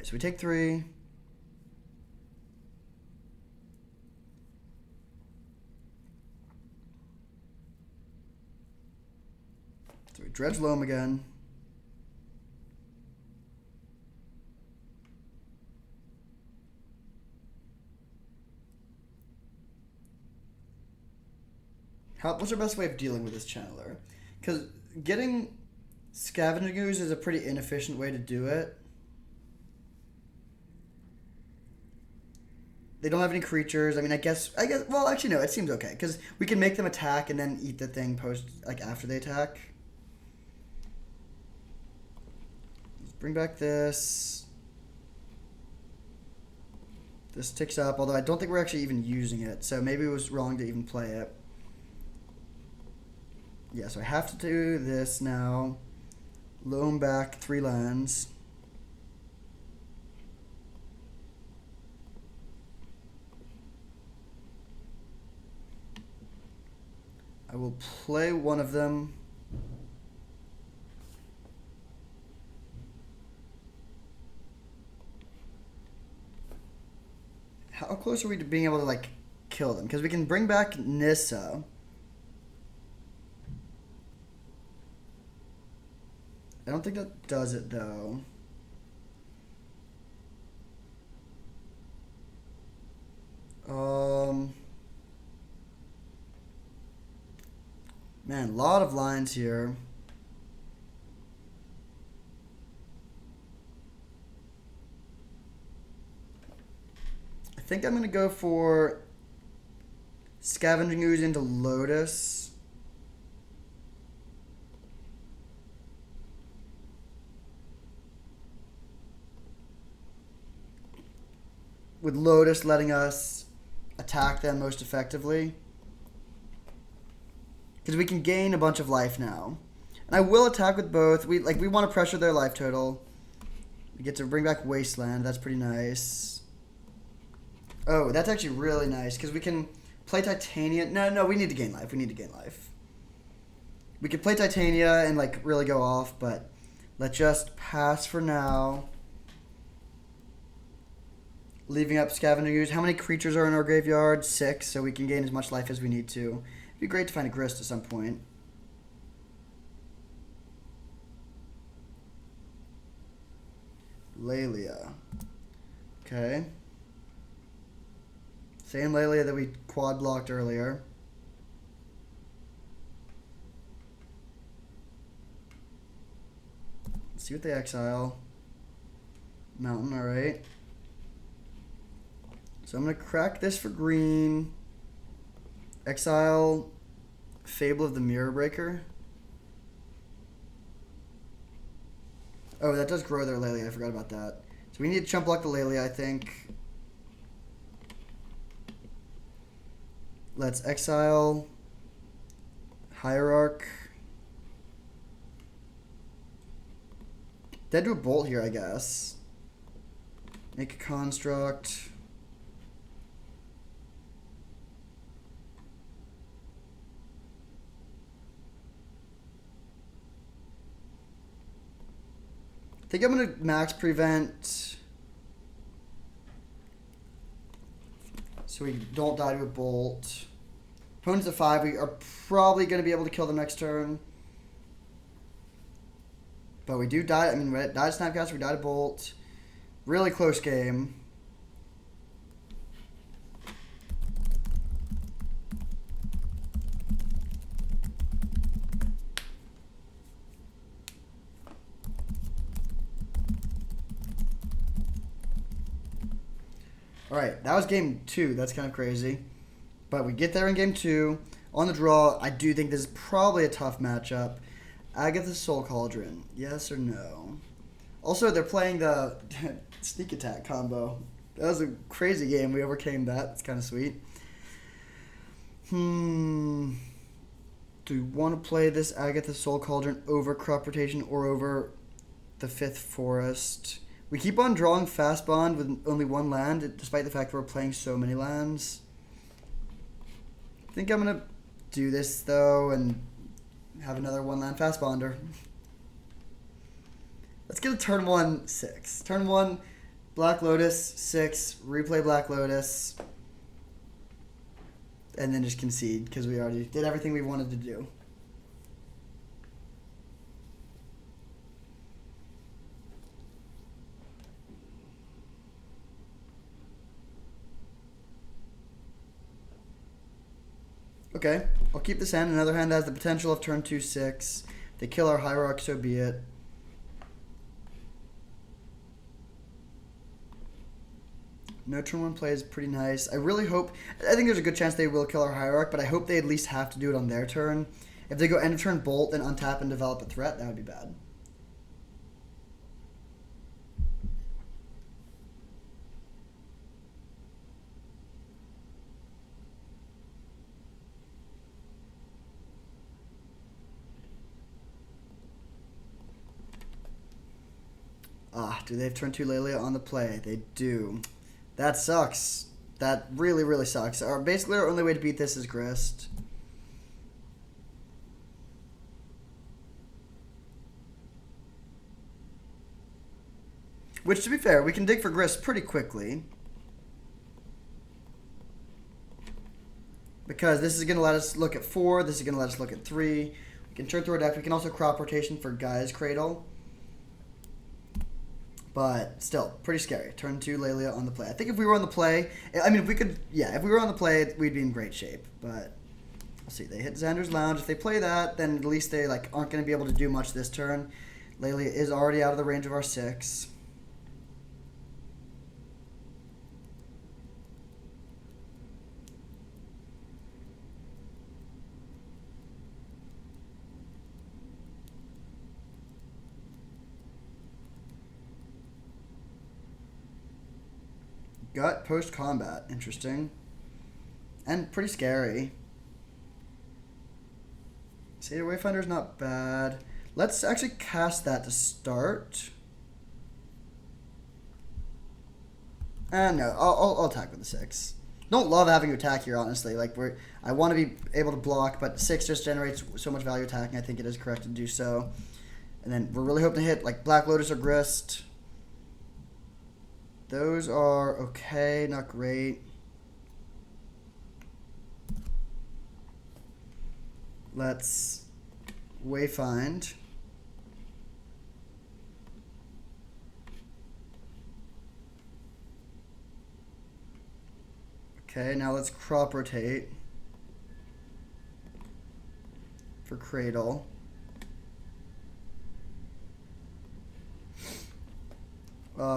so we take 3. So we dredge loam again. What's our best way of dealing with this channeler? Because getting scavenging ooze is a pretty inefficient way to do it. They don't have any creatures. I mean, I guess. Well, actually, no. It seems okay because we can make them attack and then eat the thing after they attack. Let's bring back this. This ticks up, although I don't think we're actually even using it, so maybe it was wrong to even play it. Yeah, so I have to do this now. Loam back 3 lands. I will play one of them. How close are we to being able to, like, kill them? Because we can bring back Nissa. I don't think that does it, though. Man, a lot of lines here. I think I'm going to go for Scavenging Ooze into Lotus. With Lotus letting us attack them most effectively. Because we can gain a bunch of life now. And I will attack with both. We want to pressure their life total. We get to bring back Wasteland. That's pretty nice. Oh, that's actually really nice. Because we can play Titania. No, we need to gain life. We could play Titania and like really go off. But let's just pass for now. Leaving up Scavenging Ooze. How many creatures are in our graveyard? 6, so we can gain as much life as we need to. It'd be great to find a Grist at some point. Laelia. Okay. Same Laelia that we quad blocked earlier. Let's see what they exile. Mountain, alright. So I'm going to crack this for green. Exile Fable of the Mirror Breaker. Oh, that does grow their Laelia. I forgot about that. So we need to chump block the Laelia, I think. Let's exile Hierarch. Dead to a Bolt here, I guess. Make a construct. I think I'm going to max prevent so we don't die to a Bolt. Opponent's at 5. We are probably going to be able to kill them next turn. But we do die. I mean, we died to Snapcaster, we died to Bolt. Really close game. Alright, that was game 2. That's kind of crazy. But we get there in game 2. On the draw, I do think this is probably a tough matchup. Agatha's Soul Cauldron. Yes or no? Also, they're playing the sneak attack combo. That was a crazy game. We overcame that. It's kind of sweet. Do we want to play this Agatha's Soul Cauldron over Crop Rotation or over the 5th Forest? We keep on drawing Fast Bond with only 1 land, despite the fact that we're playing so many lands. I think I'm going to do this, though, and have another 1-land Fast Bonder. Let's get a turn 1 6. Turn 1, Black Lotus, 6, replay Black Lotus, and then just concede because we already did everything we wanted to do. Okay, I'll keep this hand. Another hand that has the potential of turn 2, 6. They kill our Hierarch, so be it. No turn 1 play is pretty nice. I think there's a good chance they will kill our Hierarch, but I hope they at least have to do it on their turn. If they go end of turn Bolt, then untap and develop a threat, that would be bad. Do they have turn 2 Lelia on the play? They do. That sucks. That really, really sucks. Basically, our only way to beat this is Grist. Which, to be fair, we can dig for Grist pretty quickly. Because this is going to let us look at 4. This is going to let us look at 3. We can turn through our deck. We can also crop rotation for Guy's Cradle. But still, pretty scary. Turn 2 Lelia on the play. I think if we were on the play, I mean, if we were on the play, we'd be in great shape. But we'll see. They hit Xander's Lounge. If they play that, then at least they aren't going to be able to do much this turn. Lelia is already out of the range of our 6. Gut post-combat. Interesting. And pretty scary. Satyr Wayfinder's not bad. Let's actually cast that to start. And no, I'll attack with the 6. Don't love having to attack here, honestly. I want to be able to block, but 6 just generates so much value attacking. I think it is correct to do so. And then we're really hoping to hit Black Lotus or Grist. Those are okay, not great. Let's Wayfind. Okay, now let's crop rotate for Cradle.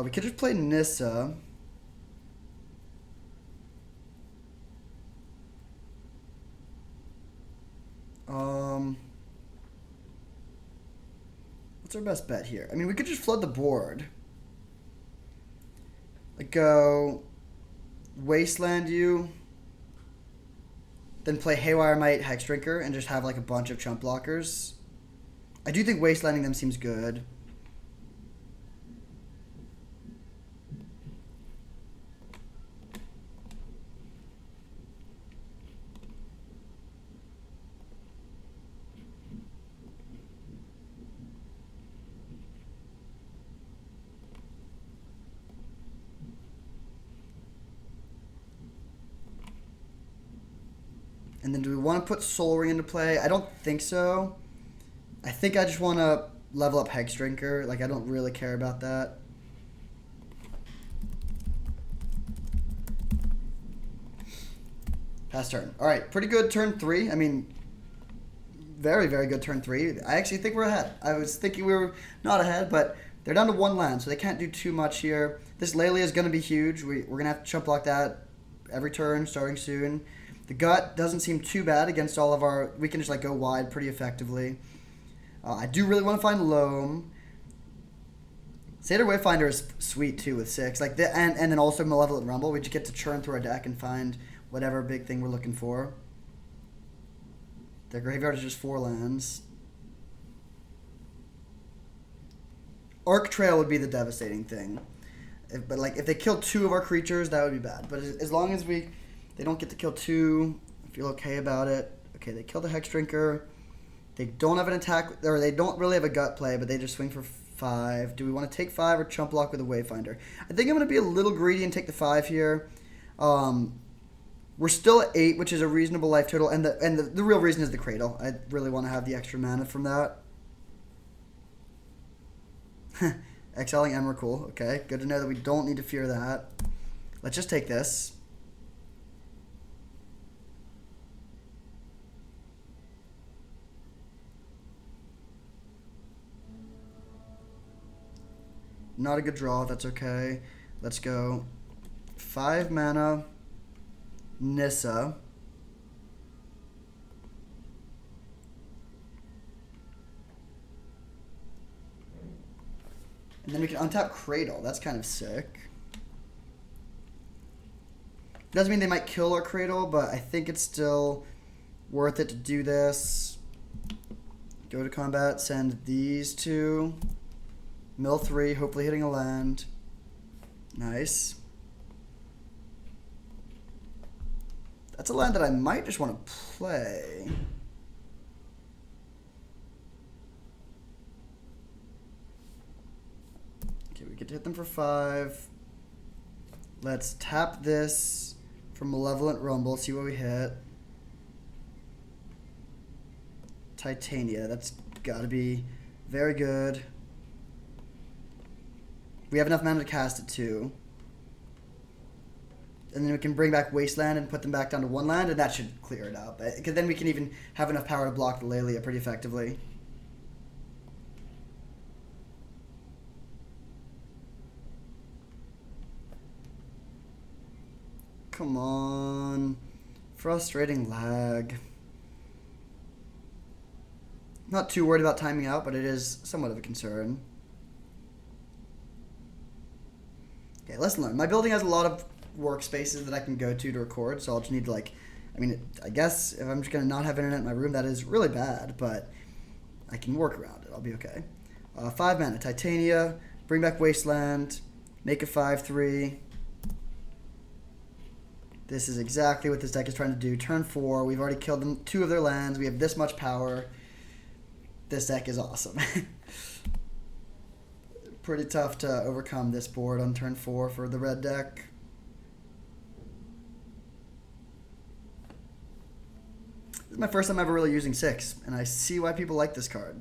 We could just play Nissa. What's our best bet here? I mean, we could just flood the board. Go Wasteland you, then play Haywire Might, Hex Drinker, and just have a bunch of chump blockers. I do think Wastelanding them seems good. And then do we want to put Soul Ring into play? I don't think so. I think I just want to level up Hex Drinker. I don't really care about that. Pass turn. All right, pretty good turn 3. I mean, very, very good turn 3. I actually think we're ahead. I was thinking we were not ahead, but they're down to 1 land, so they can't do too much here. This Lelia is going to be huge. We're going to have to chump block that every turn, starting soon. The Gut doesn't seem too bad against all of our... We can just go wide pretty effectively. I do really want to find Loam. Satyr Wayfinder is sweet too with 6. And then also Malevolent Rumble. We just get to churn through our deck and find whatever big thing we're looking for. Their graveyard is just 4 lands. Arc Trail would be the devastating thing. If they kill 2 of our creatures, that would be bad. But as long as they don't get to kill 2, I feel okay about it. Okay, they kill the Hex Drinker. They don't have an attack, or they don't really have a gut play, but they just swing for 5. Do we want to take 5 or chump block with a Wayfinder? I think I'm going to be a little greedy and take the 5 here. We're still at 8, which is a reasonable life total, and the real reason is the Cradle. I really want to have the extra mana from that. Exiling Emrakul. Okay, good to know that we don't need to fear that. Let's just take this. Not a good draw. That's okay. Let's go 5 mana Nissa. And then we can untap Cradle. That's kind of sick. Doesn't mean they might kill our Cradle, but I think it's still worth it to do this. Go to combat, send these two. Mill 3, hopefully hitting a land. Nice. That's a land that I might just want to play. Okay, we get to hit them for 5. Let's tap this for Malevolent Rumble, see what we hit. Titania, that's got to be very good. We have enough mana to cast it too. And then we can bring back Wasteland and put them back down to 1 land, and that should clear it up. Because then we can even have enough power to block the Lelia pretty effectively. Come on. Frustrating lag. Not too worried about timing out, but it is somewhat of a concern. Okay, lesson learned. My building has a lot of workspaces that I can go to record, so I'll just need to, like, I guess if I'm just going to not have internet in my room, that is really bad, but I can work around it. I'll be okay. 5 mana, Titania, bring back Wasteland, make a 5/3. This is exactly what this deck is trying to do. Turn 4, we've already killed them 2 of their lands, we have this much power. This deck is awesome. Pretty tough to overcome this board on turn 4 for the red deck. This is my first time ever really using 6, and I see why people like this card.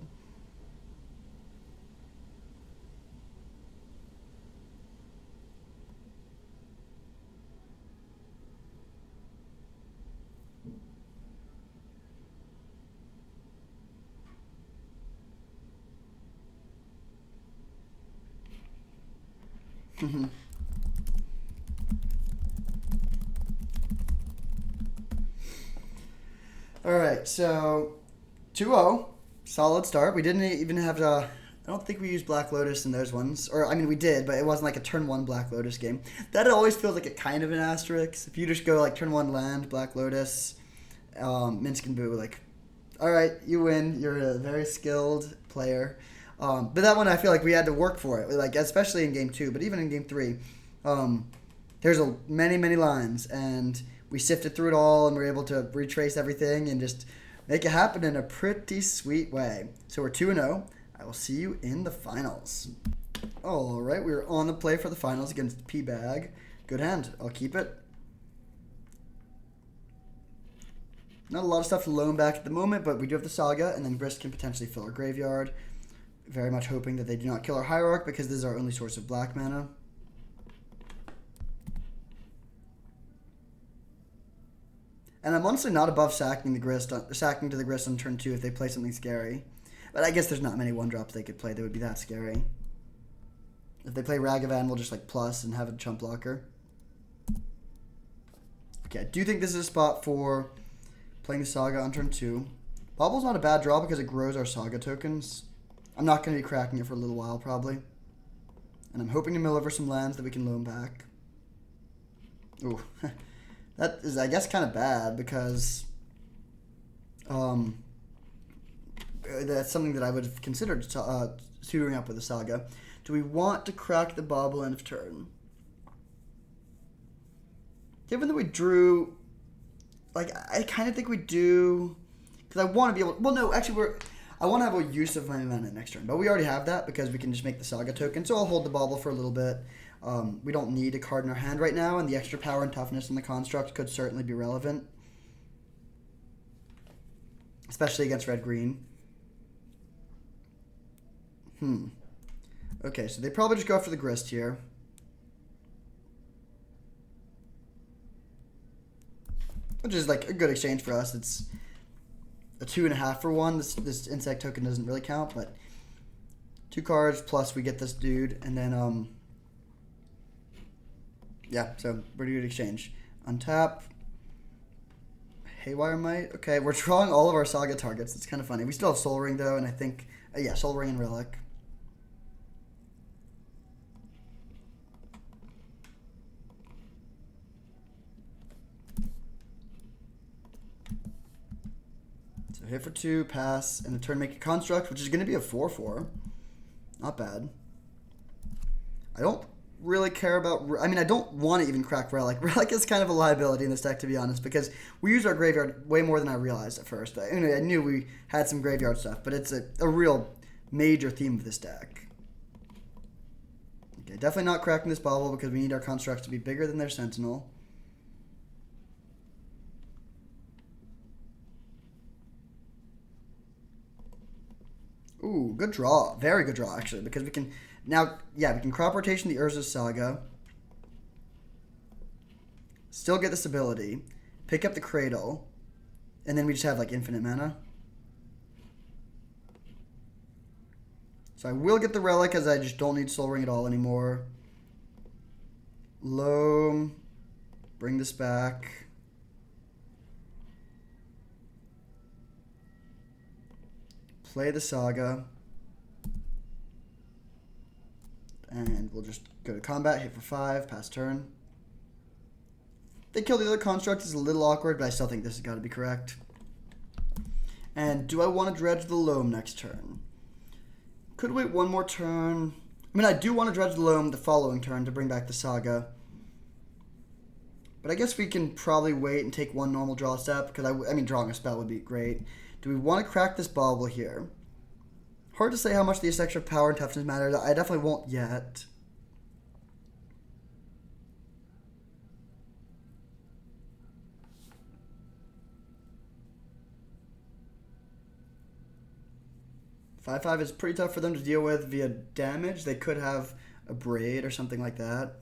Alright, so 2-0. Solid start. We didn't even have to... I don't think we used Black Lotus in those ones. Or, we did, but it wasn't like a turn 1 Black Lotus game. That always feels like a kind of an asterisk. If you just go like turn 1 land, Black Lotus, Minsk and Boo, like, alright, you win. You're a very skilled player. But that one, I feel like we had to work for it, like especially in game 2, but even in game 3. There's many lines, and we sifted through it all, and we're able to retrace everything and just make it happen in a pretty sweet way. So we're 2-0. I will see you in the finals. All right, we're on the play for the finals against P-Bag. Good hand. I'll keep it. Not a lot of stuff to loan back at the moment, but we do have the Saga, and then Grist can potentially fill our graveyard. Very much hoping that they do not kill our Hierarch, because this is our only source of black mana. And I'm honestly not above sacking to the Grist on turn 2 if they play something scary. But I guess there's not many 1-drops they could play that would be that scary. If they play Ragavan, we'll just like plus and have a chump blocker. Okay, I do think this is a spot for playing the Saga on turn 2. Bobble's not a bad draw because it grows our Saga tokens. I'm not going to be cracking it for a little while probably. And I'm hoping to mill over some lands that we can loan back. Ooh. That is, I guess, kind of bad because that's something that I would have considered suiting up with a Saga. Do we want to crack the Bobble end of turn? Given that we drew, like, I kind of think we do, because I want to be able. Well, no, actually, I want to have a use of my mana next turn, but we already have that because we can just make the Saga token, so I'll hold the bauble for a little bit. We don't need a card in our hand right now, and the extra power and toughness in the construct could certainly be relevant. Especially against red-green. Okay, so they probably just go after the Grist here. Which is like a good exchange for us. It's a 2.5 for 1. This insect token doesn't really count, but 2 cards plus we get this dude, and then yeah, so pretty good exchange. Untap. Haywire Might. Okay, we're drawing all of our Saga targets. It's kind of funny. We still have Soul Ring though, and I think yeah, Soul Ring and Relic. So hit for 2, pass, and the turn make a construct, which is going to be a 4/4. Not bad. I don't really care about... I mean, I don't want to even crack Relic. Relic is kind of a liability in this deck, to be honest, because we use our graveyard way more than I realized at first. I knew we had some graveyard stuff, but it's a real major theme of this deck. Okay, definitely not cracking this bauble because we need our constructs to be bigger than their Sentinel. Ooh, good draw. Very good draw, actually, because we can... Now, yeah, we can crop rotation the Urza Saga. Still get this ability. Pick up the Cradle. And then we just have, like, infinite mana. So I will get the Relic, as I just don't need Soul Ring at all anymore. Loam. Bring this back. Play the Saga. And we'll just go to combat, hit for 5, pass turn. They kill the other construct. It's a little awkward, but I still think this has got to be correct. And do I want to dredge the Loam next turn? Could wait one more turn. I mean, I do want to dredge the Loam the following turn to bring back the Saga. But I guess we can probably wait and take one normal draw step, because I mean, drawing a spell would be great. Do we want to crack this bauble here? Hard to say how much these extra power and toughness matter. I definitely won't yet. Five is pretty tough for them to deal with via damage. They could have a Braid or something like that.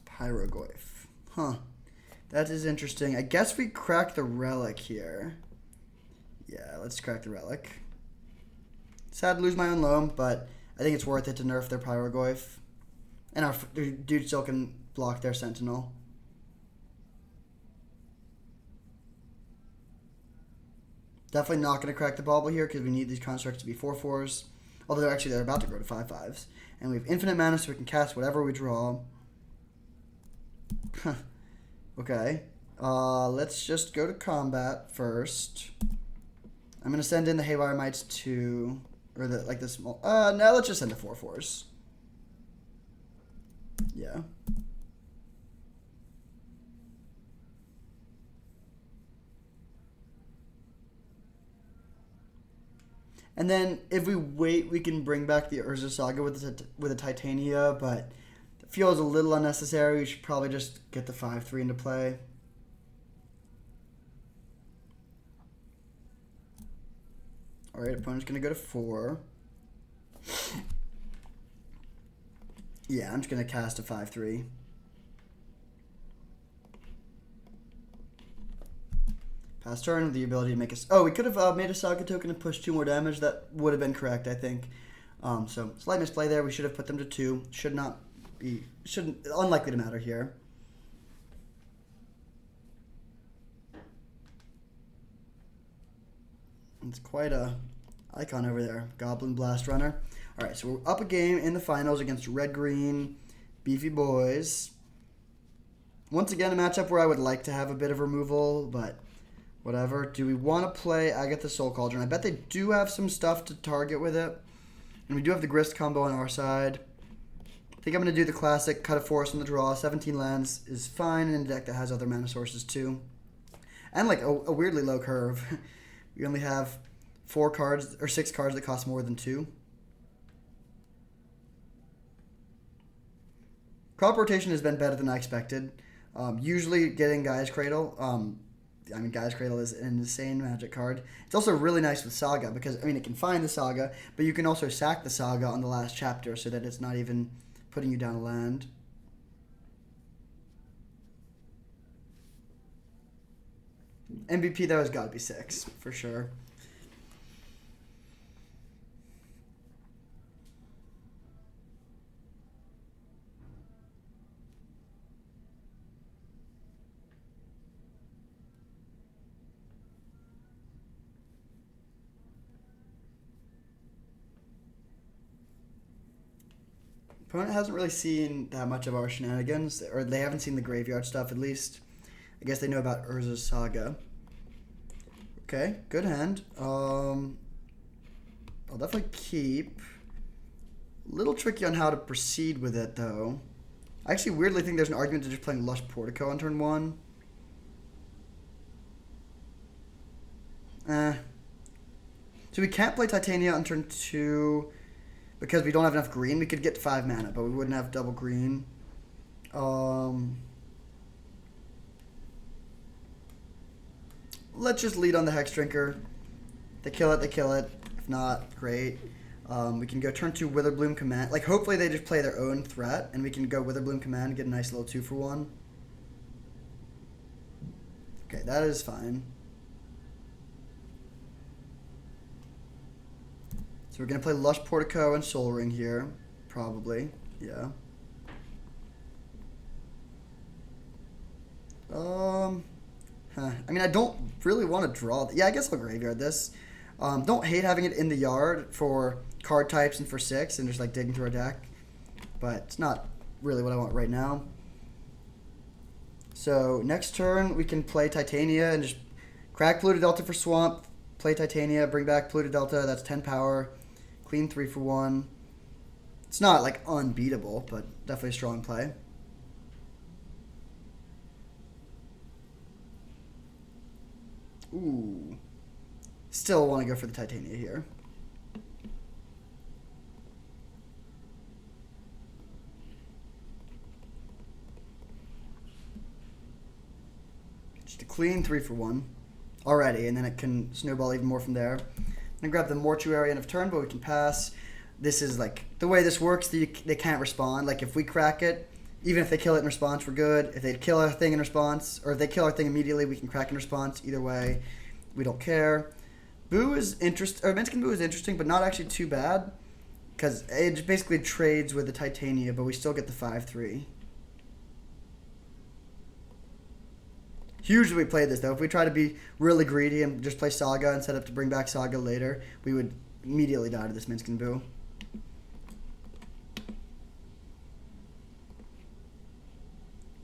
Pyrogoyf. Huh. That is interesting. I guess we crack the Relic here. Yeah, let's crack the Relic. Sad to lose my own Loam, but I think it's worth it to nerf their Pyrogoyf. And our dude still can block their Sentinel. Definitely not going to crack the bauble here because we need these constructs to be 4/4s. Although they're about to grow to 5/5s. And we have infinite mana so we can cast whatever we draw. Okay. Let's just go to combat first. I'm going to send in the Haywire Mites to... Or the small... no, let's just send the 4/4s. Yeah. And then if we wait, we can bring back the Urza Saga with a Titania, but it feels a little unnecessary. We should probably just get the 5/3 into play. All right, opponent's going to go to 4. Yeah, I'm just going to cast a 5/3. Pass turn with the ability to make us... Oh, we could have made a Saga token and pushed 2 more damage. That would have been correct, I think. So, slight misplay there. We should have put them to 2. Unlikely to matter here. It's quite a icon over there. Goblin Blast Runner. All right, so we're up a game in the finals against Red-Green Beefy Boys. Once again, a matchup where I would like to have a bit of removal, but... whatever. Do we want to play Agatha Soul Cauldron? I bet they do have some stuff to target with it. And we do have the Grist combo on our side. I think I'm going to do the classic cut a forest on the draw. 17 lands is fine in a deck that has other mana sources too. And like a weirdly low curve. We only have 4 cards or 6 cards that cost more than 2. Crop rotation has been better than I expected. Usually getting Gaia's Cradle. Gaia's Cradle is an insane Magic card. It's also really nice with Saga because, it can find the Saga, but you can also sack the Saga on the last chapter so that it's not even putting you down a land. MVP, though, has got to be 6, for sure. Opponent hasn't really seen that much of our shenanigans, or they haven't seen the graveyard stuff at least. I guess they know about Urza's Saga. Okay, good hand. I'll definitely keep. A little tricky on how to proceed with it, though. I actually weirdly think there's an argument to just playing Lush Portico on turn 1. So we can't play Titania on turn 2 because we don't have enough green. We could get 5 mana, but we wouldn't have double green. Let's just lead on the Hex Drinker. They kill it, they kill it. If not, great. We can go turn 2 Witherbloom Command. Like, hopefully they just play their own threat, and we can go Witherbloom Command and get a nice little 2-for-1. Okay, that is fine. So we're going to play Lush Portico and Soul Ring here. Probably. Yeah. I don't really want to draw. Yeah, I guess I'll graveyard this. Don't hate having it in the yard for card types and for 6 and just like digging through our deck. But it's not really what I want right now. So next turn we can play Titania and just crack Polluted Delta for Swamp. Play Titania, bring back Polluted Delta. That's 10 power. Clean 3-for-1. It's not like unbeatable, but definitely a strong play. Ooh. Still want to go for the Titania here. Just a clean 3-for-1 already, and then it can snowball even more from there. I'm going to grab the Mortuary end of turn, but we can pass. This is like the way this works. They can't respond. Like if we crack it, even if they kill it in response, we're good. If they kill our thing in response, or if they kill our thing immediately, we can crack in response. Either way, we don't care. Boo is Minskin Boo is interesting, but not actually too bad, because it basically trades with the Titania, but we still get the 5-3. Usually we play this, though. If we try to be really greedy and just play Saga and set up to bring back Saga later, we would immediately die to this Minskin Boo.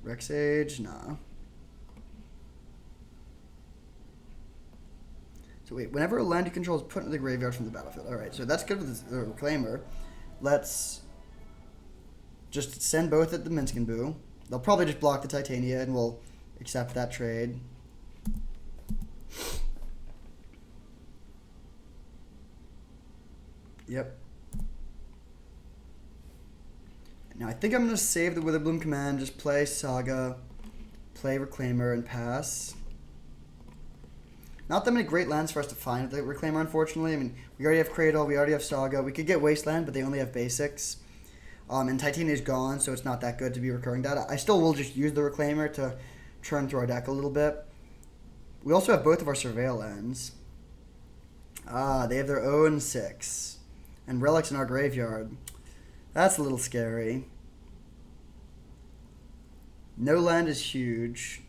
Rex Age, nah. So wait, whenever a land you control is put into the graveyard from the battlefield. Alright, so that's good with the Reclaimer. Let's just send both at the Minskin Boo. They'll probably just block the Titania and we'll accept that trade. Yep. Now I think I'm going to save the Witherbloom command, just play Saga, play Reclaimer, and pass. Not that many great lands for us to find the Reclaimer, unfortunately. I mean, we already have Cradle, we already have Saga. We could get Wasteland, but they only have basics. And Titania's gone, so it's not that good to be recurring that. I still will just use the Reclaimer to churn through our deck a little bit. We also have both of our Surveil lands. They have their own 6. And Relics in our graveyard. That's a little scary. No land is huge.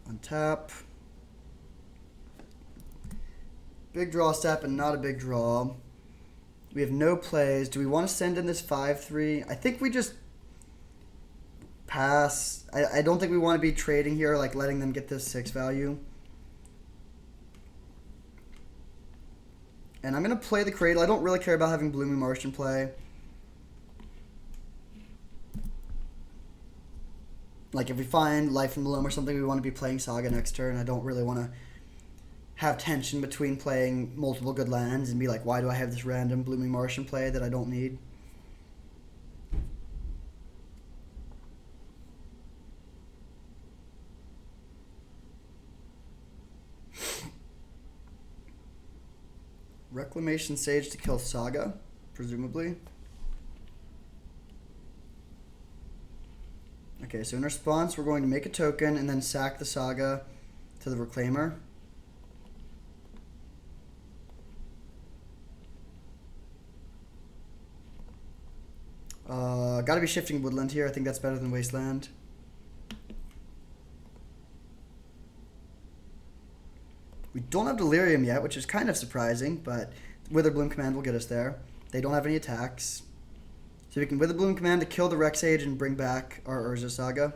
Untap. Big draw step and not a big draw. We have no plays. Do we want to send in this 5-3? I think we just pass. I don't think we want to be trading here, like letting them get this 6 value. And I'm going to play the Cradle. I don't really care about having Blooming Marsh in play. Like if we find Life from the Loam or something, we want to be playing Saga next turn. I don't really want to have tension between playing multiple good lands and be like, why do I have this random Blooming Marsh in play that I don't need? Reclamation Sage to kill Saga, presumably. Okay, so in response, we're going to make a token and then sack the Saga to the Reclaimer. Gotta be shifting Woodland here. I think that's better than Wasteland. We don't have Delirium yet, which is kind of surprising, but Witherbloom Command will get us there. They don't have any attacks. So we can Witherbloom Command to kill the Rex Sage and bring back our Urza Saga.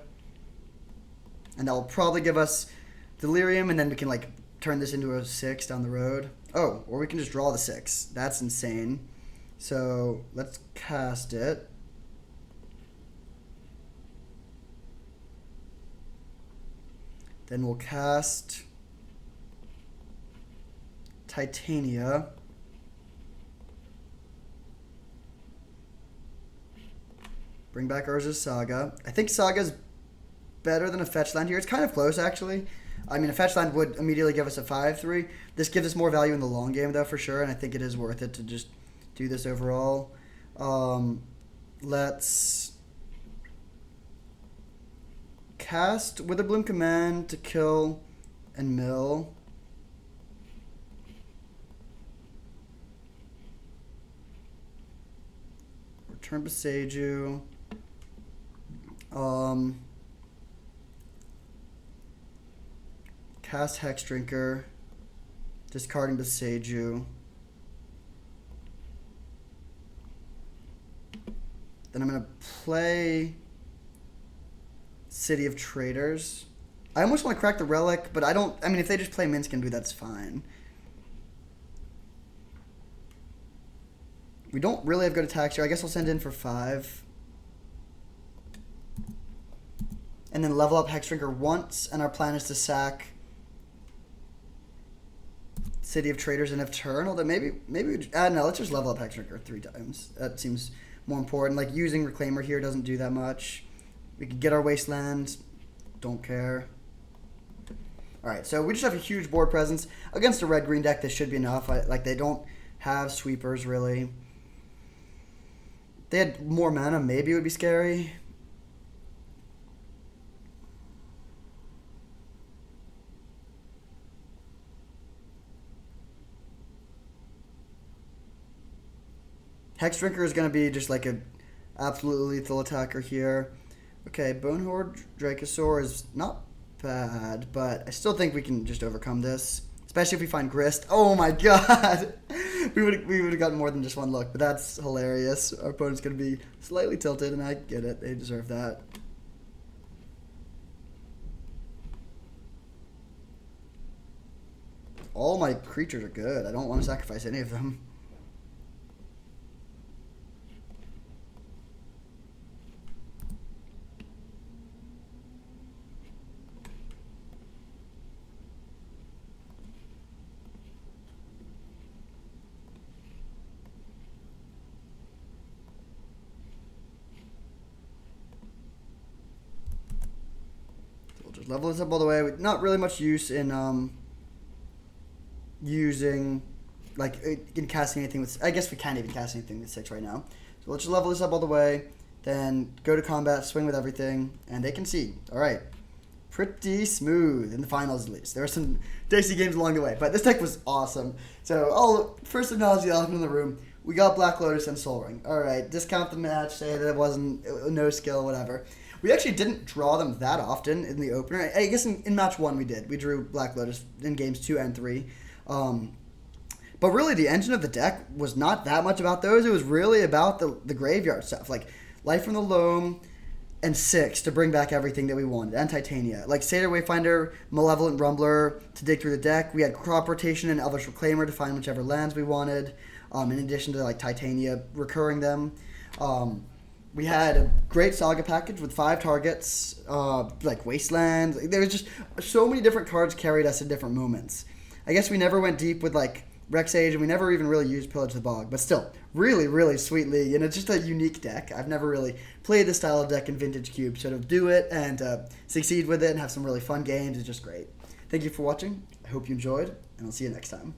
And that will probably give us Delirium, and then we can like turn this into a 6 down the road. Oh, or we can just draw the 6. That's insane. So let's cast it. Then we'll cast Titania. Bring back Urza's Saga. I think Saga's better than a fetch land here. It's kind of close, actually. I mean, a fetch land would immediately give us a 5/3. This gives us more value in the long game, though, for sure, and I think it is worth it to just do this overall. Let's cast Witherbloom Command to kill and mill. Return Beseiju. Cast Hex Drinker. Discarding Beseiju. Then I'm going to play City of Traders. I almost want to crack the Relic, but I don't... I mean, if they just play Minsc and do that's fine. We don't really have good attacks here. I guess we'll send in for 5. And then level up Hexdrinker once, and our plan is to sack City of Traders and have turn. Although maybe we... no, let's just level up Hexdrinker 3 times. That seems more important. Like, using Reclaimer here doesn't do that much. We could get our Wasteland. Don't care. Alright, so we just have a huge board presence. Against a red-green deck, this should be enough. Like, they don't have sweepers, really. If they had more mana, maybe it would be scary. Hexdrinker is going to be just like a absolutely lethal attacker here. Okay, Bonehorde Dracosaur is not bad, but I still think we can just overcome this. Especially if we find Grist. Oh my god! we would have gotten more than just one look, but that's hilarious. Our opponent's going to be slightly tilted, and I get it. They deserve that. All my creatures are good. I don't want to sacrifice any of them. Level this up all the way. Not really much use in using, like, in casting anything with... I guess we can't even cast anything with 6 right now. So let's just level this up all the way, then go to combat, swing with everything, and they concede. All right. Pretty smooth in the finals, at least. There were some dicey games along the way, but this deck was awesome. So, first acknowledge the elephant in the room. We got Black Lotus and Sol Ring. All right. Discount the match, say that it wasn't... no skill, whatever. We actually didn't draw them that often in the opener. I guess in match 1 we did. We drew Black Lotus in games 2 and 3. But really the engine of the deck was not that much about those. It was really about the graveyard stuff. Like Life from the Loam and 6 to bring back everything that we wanted. And Titania. Like Satyr Wayfinder, Malevolent Rumbler to dig through the deck. We had Crop Rotation and Elvish Reclaimer to find whichever lands we wanted. In addition to like Titania recurring them. We had a great Saga package with 5 targets, like Wasteland. There was just so many different cards carried us in different moments. I guess we never went deep with like Rex Age, and we never even really used Pillage the Bog. But still, really, really sweet league, and it's just a unique deck. I've never really played this style of deck in Vintage Cube, so to do it and succeed with it and have some really fun games is just great. Thank you for watching. I hope you enjoyed, and I'll see you next time.